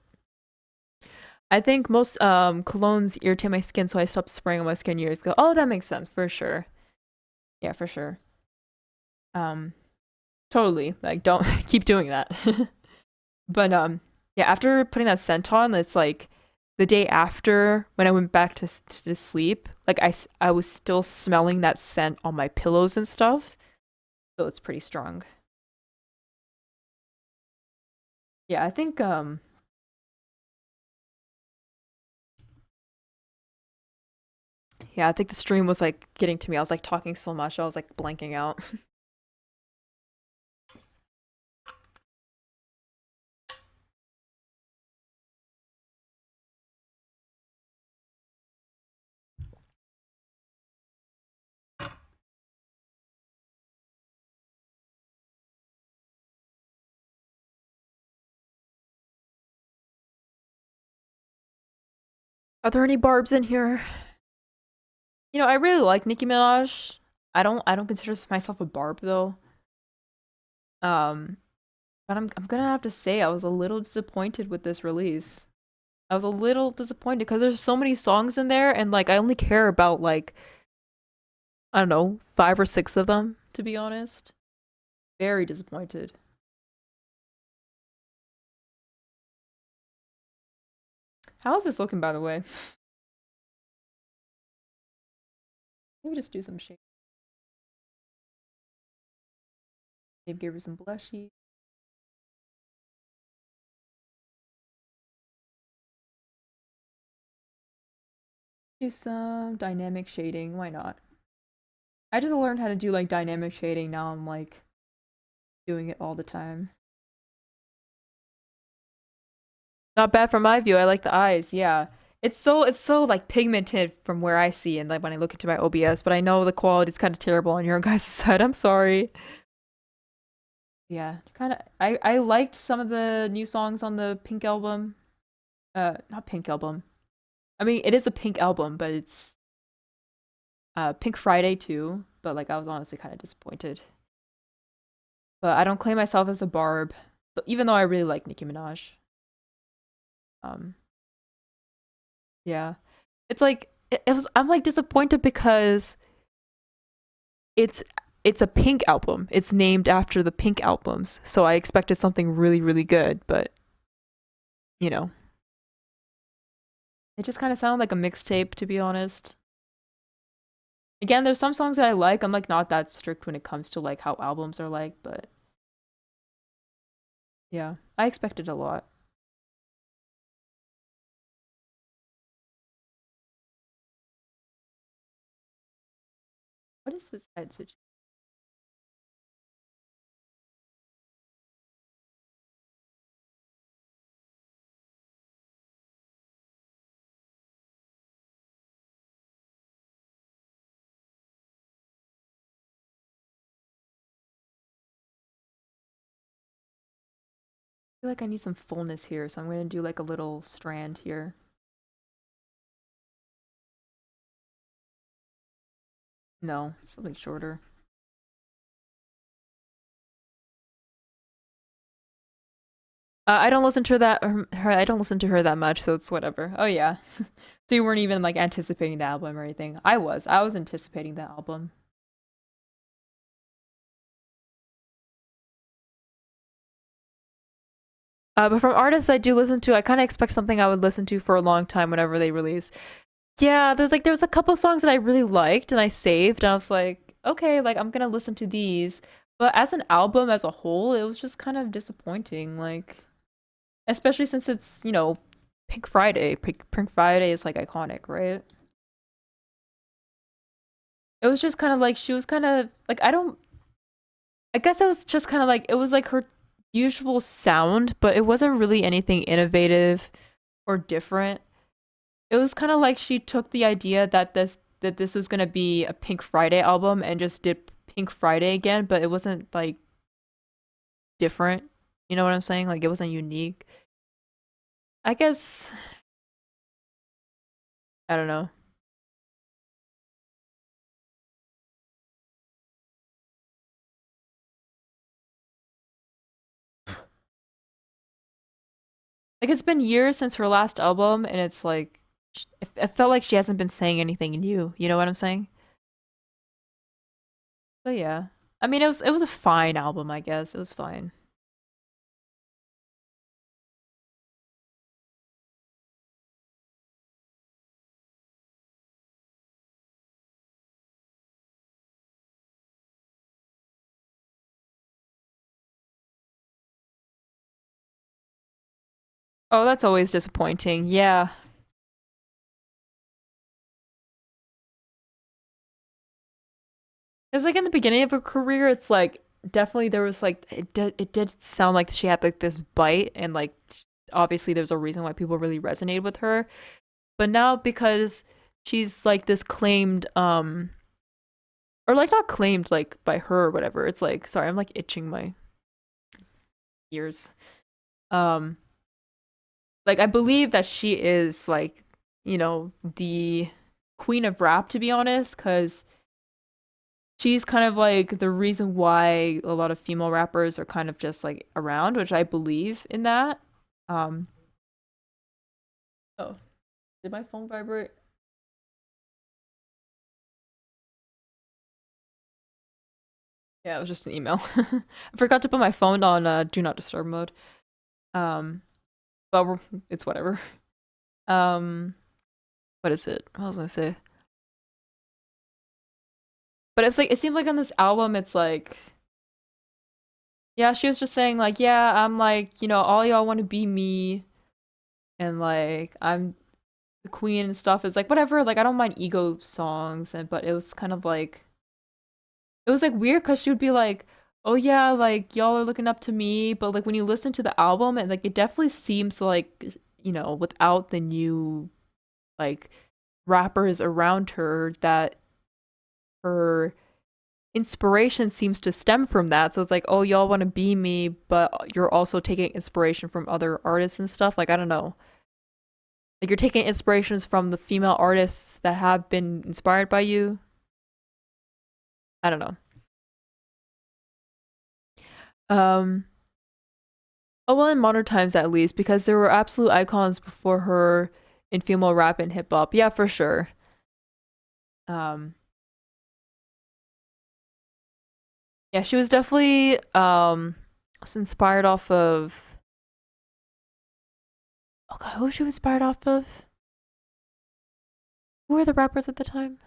I think most colognes irritate my skin, so I stopped spraying on my skin years ago. Oh, that makes sense for sure. Yeah, for sure. Um, totally. Like, don't keep doing that. But yeah. After putting that scent on, it's like the day after when I went back to sleep. Like I was still smelling that scent on my pillows and stuff. So it's pretty strong. Yeah, I think yeah, I think the stream was like getting to me. I was like talking so much, I was like blanking out. Are there any barbs in here? You know, I really like Nicki Minaj. I don't consider myself a barb though. Um, but I'm gonna have to say I was a little disappointed with this release. I was a little disappointed because there's so many songs in there and like I only care about like I don't know, 5 or 6 of them, to be honest. Very disappointed. How is this looking, by the way? Maybe just do some shade. Maybe give her some blushy. Do some dynamic shading. Why not? I just learned how to do like dynamic shading. Now I'm like doing it all the time. Not bad from my view. I like the eyes. Yeah. It's so like pigmented from where I see and like when I look into my OBS, but I know the quality's kind of terrible on your guys' side. I'm sorry. Yeah, kind of. I liked some of the new songs on the Pink album. Not Pink album. I mean, it is a Pink album, but it's Pink Friday too. But like, I was honestly kind of disappointed. But I don't claim myself as a barb, even though I really like Nicki Minaj. Um, yeah, it's like it was. I'm like disappointed because it's it's a Pink album. It's named after the Pink albums, so I expected something really really good, but you know, it just kind of sounded like a mixtape, to be honest. Again, there's some songs that I like. I'm like not that strict when it comes to like how albums are like, but yeah, I expected a lot. What is this head situation? I feel like I need some fullness here, so I'm gonna do like a little strand here. No, something shorter. I don't listen to I don't listen to her that much, so it's whatever. Oh yeah. So you weren't even like anticipating the album or anything. I was. I was anticipating the album. But from artists I do listen to, I kind of expect something I would listen to for a long time whenever they release. Yeah, there's a couple songs that I really liked and I saved, and I was like, okay, like I'm gonna listen to these. But as an album as a whole, it was just kind of disappointing. Like, especially since it's, Pink Friday. Pink Friday is like iconic, right? It was just kind of like she was kind of like I guess it was just kind of like it was like her usual sound, but it wasn't really anything innovative or different. It was kind of like she took the idea that this was going to be a Pink Friday album and just did Pink Friday again, but it wasn't like different. You know what I'm saying? Like it wasn't unique. I guess I don't know. Like it's been years since her last album, and it's like it felt like she hasn't been saying anything new. You know what I'm saying? But yeah, I mean it was a fine album, I guess. It was fine. Oh, that's always disappointing. Yeah. It's like in the beginning of her career, it's like definitely there was like it did sound like she had like this bite and like obviously there's a reason why people really resonated with her. But now because she's like this claimed or like not claimed like by her or whatever. It's like sorry, I'm like itching my ears. Um like I believe that she is like, the queen of rap to be honest cuz she's kind of like the reason why a lot of female rappers are kind of just like around, which I believe in that. Um, oh, did my phone vibrate? Yeah, it was just an email. I forgot to put my phone on do not disturb mode. Um, but it's whatever. Um, what is it? What was I gonna say? But it's like it seems like on this album, it's like yeah, she was just saying like yeah, I'm like all y'all want to be me, and like I'm the queen and stuff is like whatever like I don't mind ego songs and but it was kind of like it was like weird because she would be like oh yeah like y'all are looking up to me but like when you listen to the album and like it definitely seems like without the new like rappers around her that her inspiration seems to stem from that so it's like oh y'all want to be me but you're also taking inspiration from other artists and stuff like I don't know like you're taking inspirations from the female artists that have been inspired by you. I don't know. Um, oh well, in modern times at least, because there were absolute icons before her in female rap and hip hop. Yeah, for sure. Um, yeah, she was definitely was inspired off of. Oh god, who was she inspired off of? Who were the rappers at the time?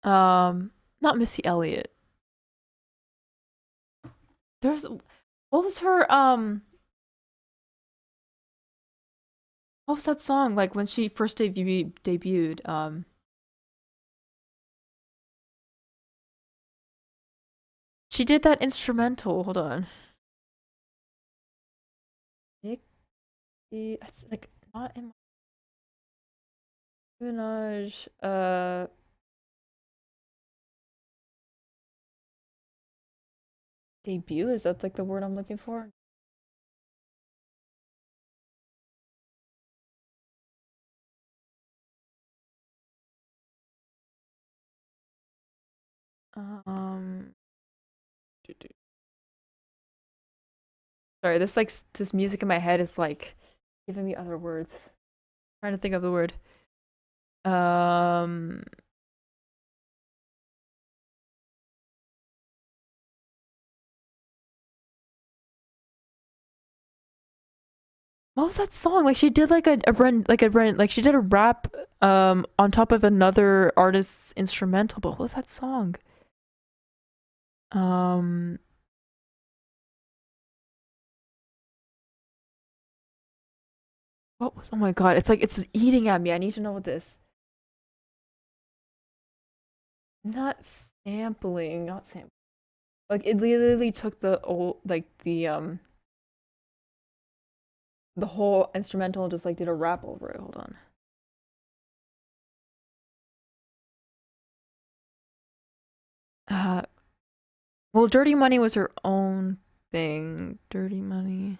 Um, not Missy Elliott. There's what was her what was that song like when she first debuted? She did that instrumental. Hold on. Nicki, it's like not in Minaj. Debut? Is that like the word I'm looking for? Um, sorry, this like this music in my head is like giving me other words. Trying to think of the word. Um, What was that song? Like she did like like she did a rap on top of another artist's instrumental, but what was that song? Um what was, oh my god, it's like it's eating at me. I need to know what this. Not sampling, not sampling. Like it literally took the old like the whole instrumental and just like did a rap over it. Hold on. Uh well, Dirty Money was her own thing. Dirty Money.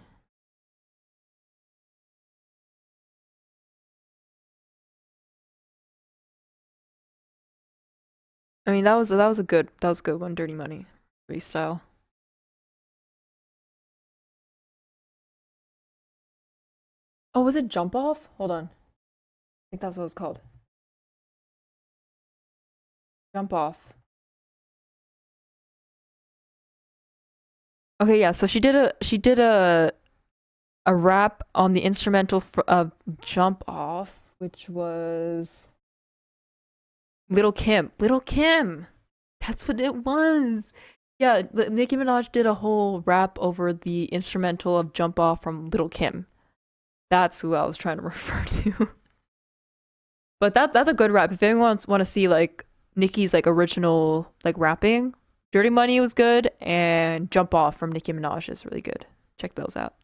I mean, that was a good one, Dirty Money freestyle. Oh, was it Jump Off? Hold on. I think that's what it's called. Jump Off. Okay, yeah. So she did a rap on the instrumental of Jump Off, which was Little Kim. Little Kim. That's what it was. Yeah, Nicki Minaj did a whole rap over the instrumental of Jump Off from Little Kim. That's who I was trying to refer to. But that's a good rap. If anyone want to see like Nicki's like original like rapping, Dirty Money was good, and Jump Off from Nicki Minaj is really good. Check those out.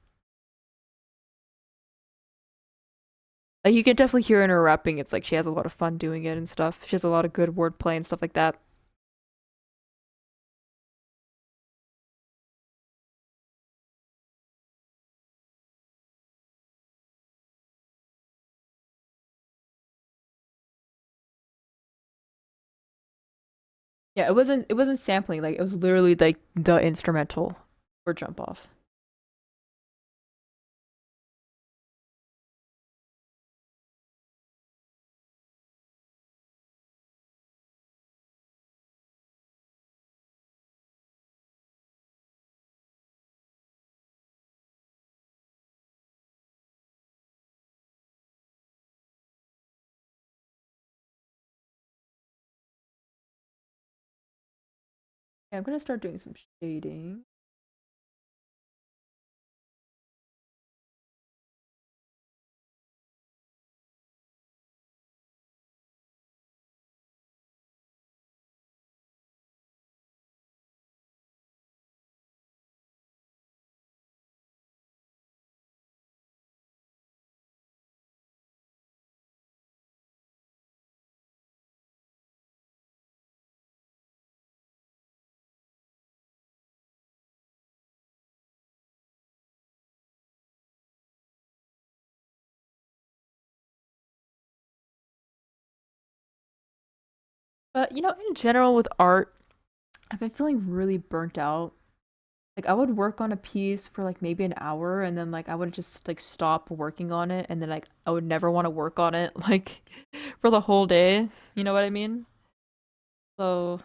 Like you can definitely hear in her rapping, it's like she has a lot of fun doing it and stuff. She has a lot of good wordplay and stuff like that. Yeah, it wasn't sampling, like it was literally like the instrumental for Jump Off. Yeah, I'm gonna start doing some shading. But you know, in general with art, I've been feeling really burnt out. Like I would work on a piece for like maybe an hour and then like I would just like stop working on it and then like I would never want to work on it like for the whole day. You know what I mean? So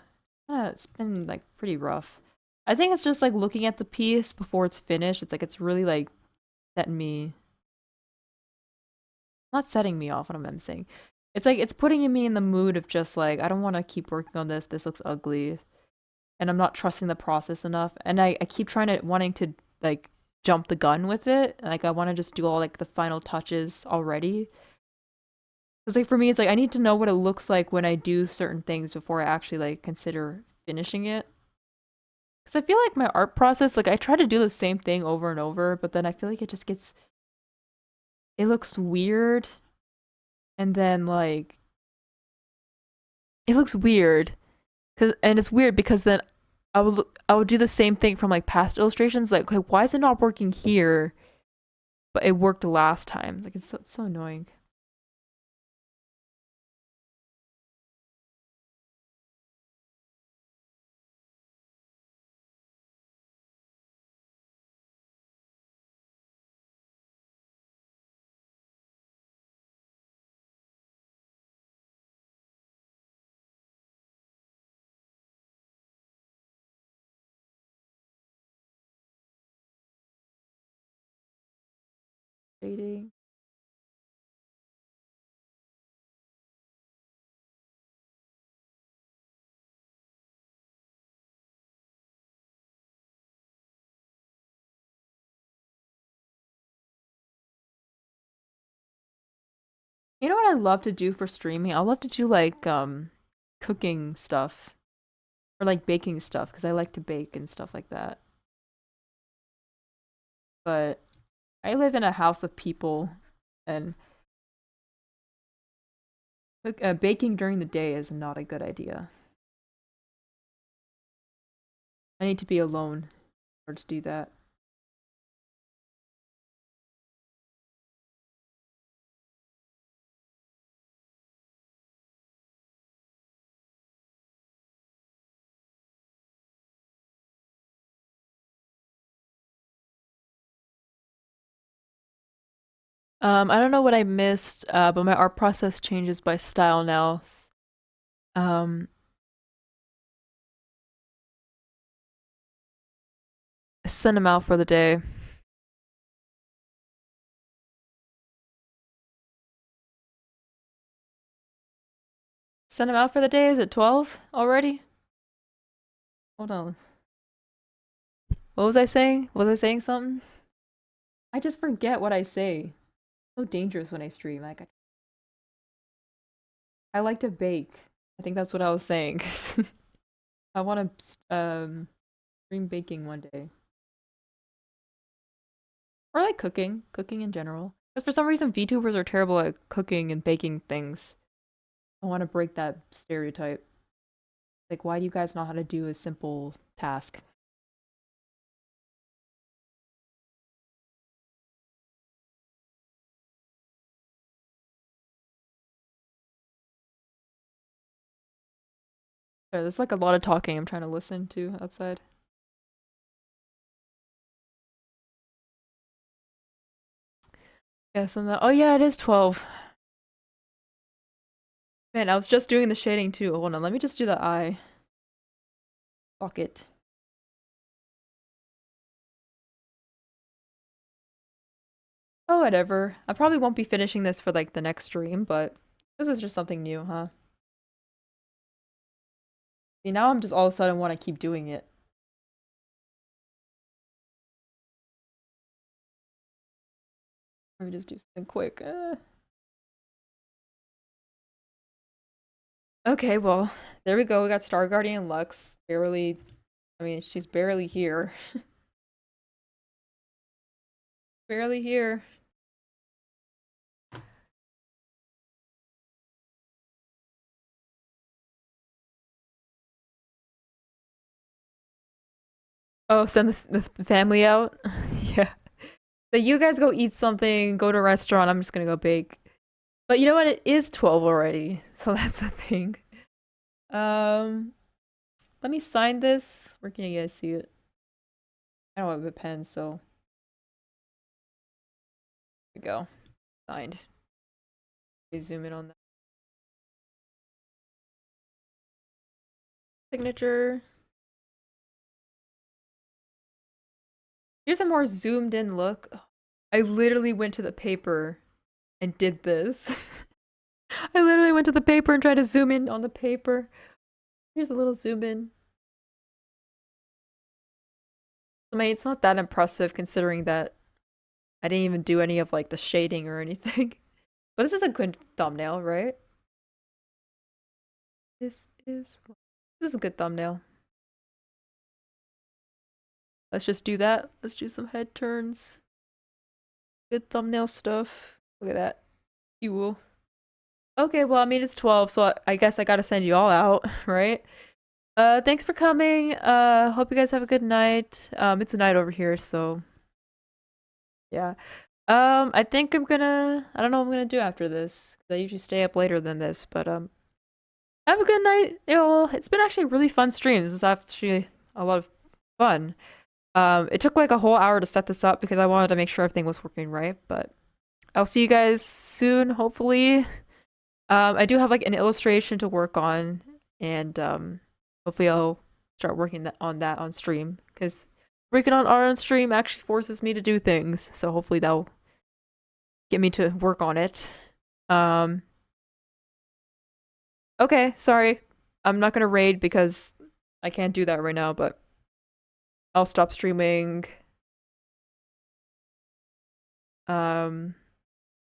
yeah, it's been like pretty rough. I think it's just like looking at the piece before it's finished. It's like it's really like setting me, not setting me off. What am I saying? It's like it's putting me in the mood of just like I don't want to keep working on this. This looks ugly, and I'm not trusting the process enough. And I keep trying to wanting to like jump the gun with it. Like I want to just do all like the final touches already. Because like for me, it's like I need to know what it looks like when I do certain things before I actually like consider finishing it. Because I feel like my art process, like I try to do the same thing over and over, but then I feel like it just gets, it looks weird, and then like it looks weird, cause and it's weird because then I would do the same thing from like past illustrations, like okay, why is it not working here, but it worked last time? Like it's so annoying. Shading. You know what I love to do for streaming? I love to do like cooking stuff or like baking stuff because I like to bake and stuff like that. But I live in a house of people and baking during the day is not a good idea. I need to be alone in order to do that. I don't know what I missed, but my art process changes by style now. Um, Send them out for the day. Send them out for the day? Is it 12 already? Hold on. What was I saying? Was I saying something? I just forget what I say. So dangerous when I stream. Like I like to bake. I think that's what I was saying. I want to stream baking one day. Or like cooking in general. Because for some reason VTubers are terrible at cooking and baking things. I want to break that stereotype. Like, why do you guys know how to do a simple task? Sorry, there's like a lot of talking I'm trying to listen to outside. Yes, and oh yeah, it is 12. Man, I was just doing the shading too. Hold on, let me just do the eye. Fuck it. Oh, whatever. I probably won't be finishing this for like the next stream, but this is just something new, huh? See, now I'm just all of a sudden want to keep doing it. Let me just do something quick. Okay, well, there we go. We got Star Guardian Lux. Barely, I mean, she's barely here. Barely here. Oh, send the family out? Yeah. So you guys go eat something, go to a restaurant. I'm just gonna go bake. But you know what? It is 12 already, so that's a thing. Um, Let me sign this. Where can you guys see it? I don't have a pen, so there we go. Signed. Let me zoom in on that signature. Here's a more zoomed in look. I literally went to the paper and did this. I literally went to the paper and tried to zoom in on the paper. Here's a little zoom in. I mean, it's not that impressive considering that I didn't even do any of like the shading or anything. But this is a good thumbnail, right? This is a good thumbnail. Let's just do that. Let's do some head turns. Good thumbnail stuff. Look at that. You will. Okay, well, I mean, it's 12, so I guess I gotta send you all out, right? Thanks for coming. Hope you guys have a good night. It's a night over here, so yeah. I think I don't know what I'm gonna do after this. 'Cause I usually stay up later than this, but have a good night. You know, it's been actually really fun streams. It's actually a lot of fun. It took like a whole hour to set this up because I wanted to make sure everything was working right, but I'll see you guys soon, hopefully. I do have like an illustration to work on, and hopefully I'll start working on that on stream because working on art on stream actually forces me to do things. So hopefully that'll get me to work on it. Okay, sorry. I'm not gonna raid because I can't do that right now, but I'll stop streaming.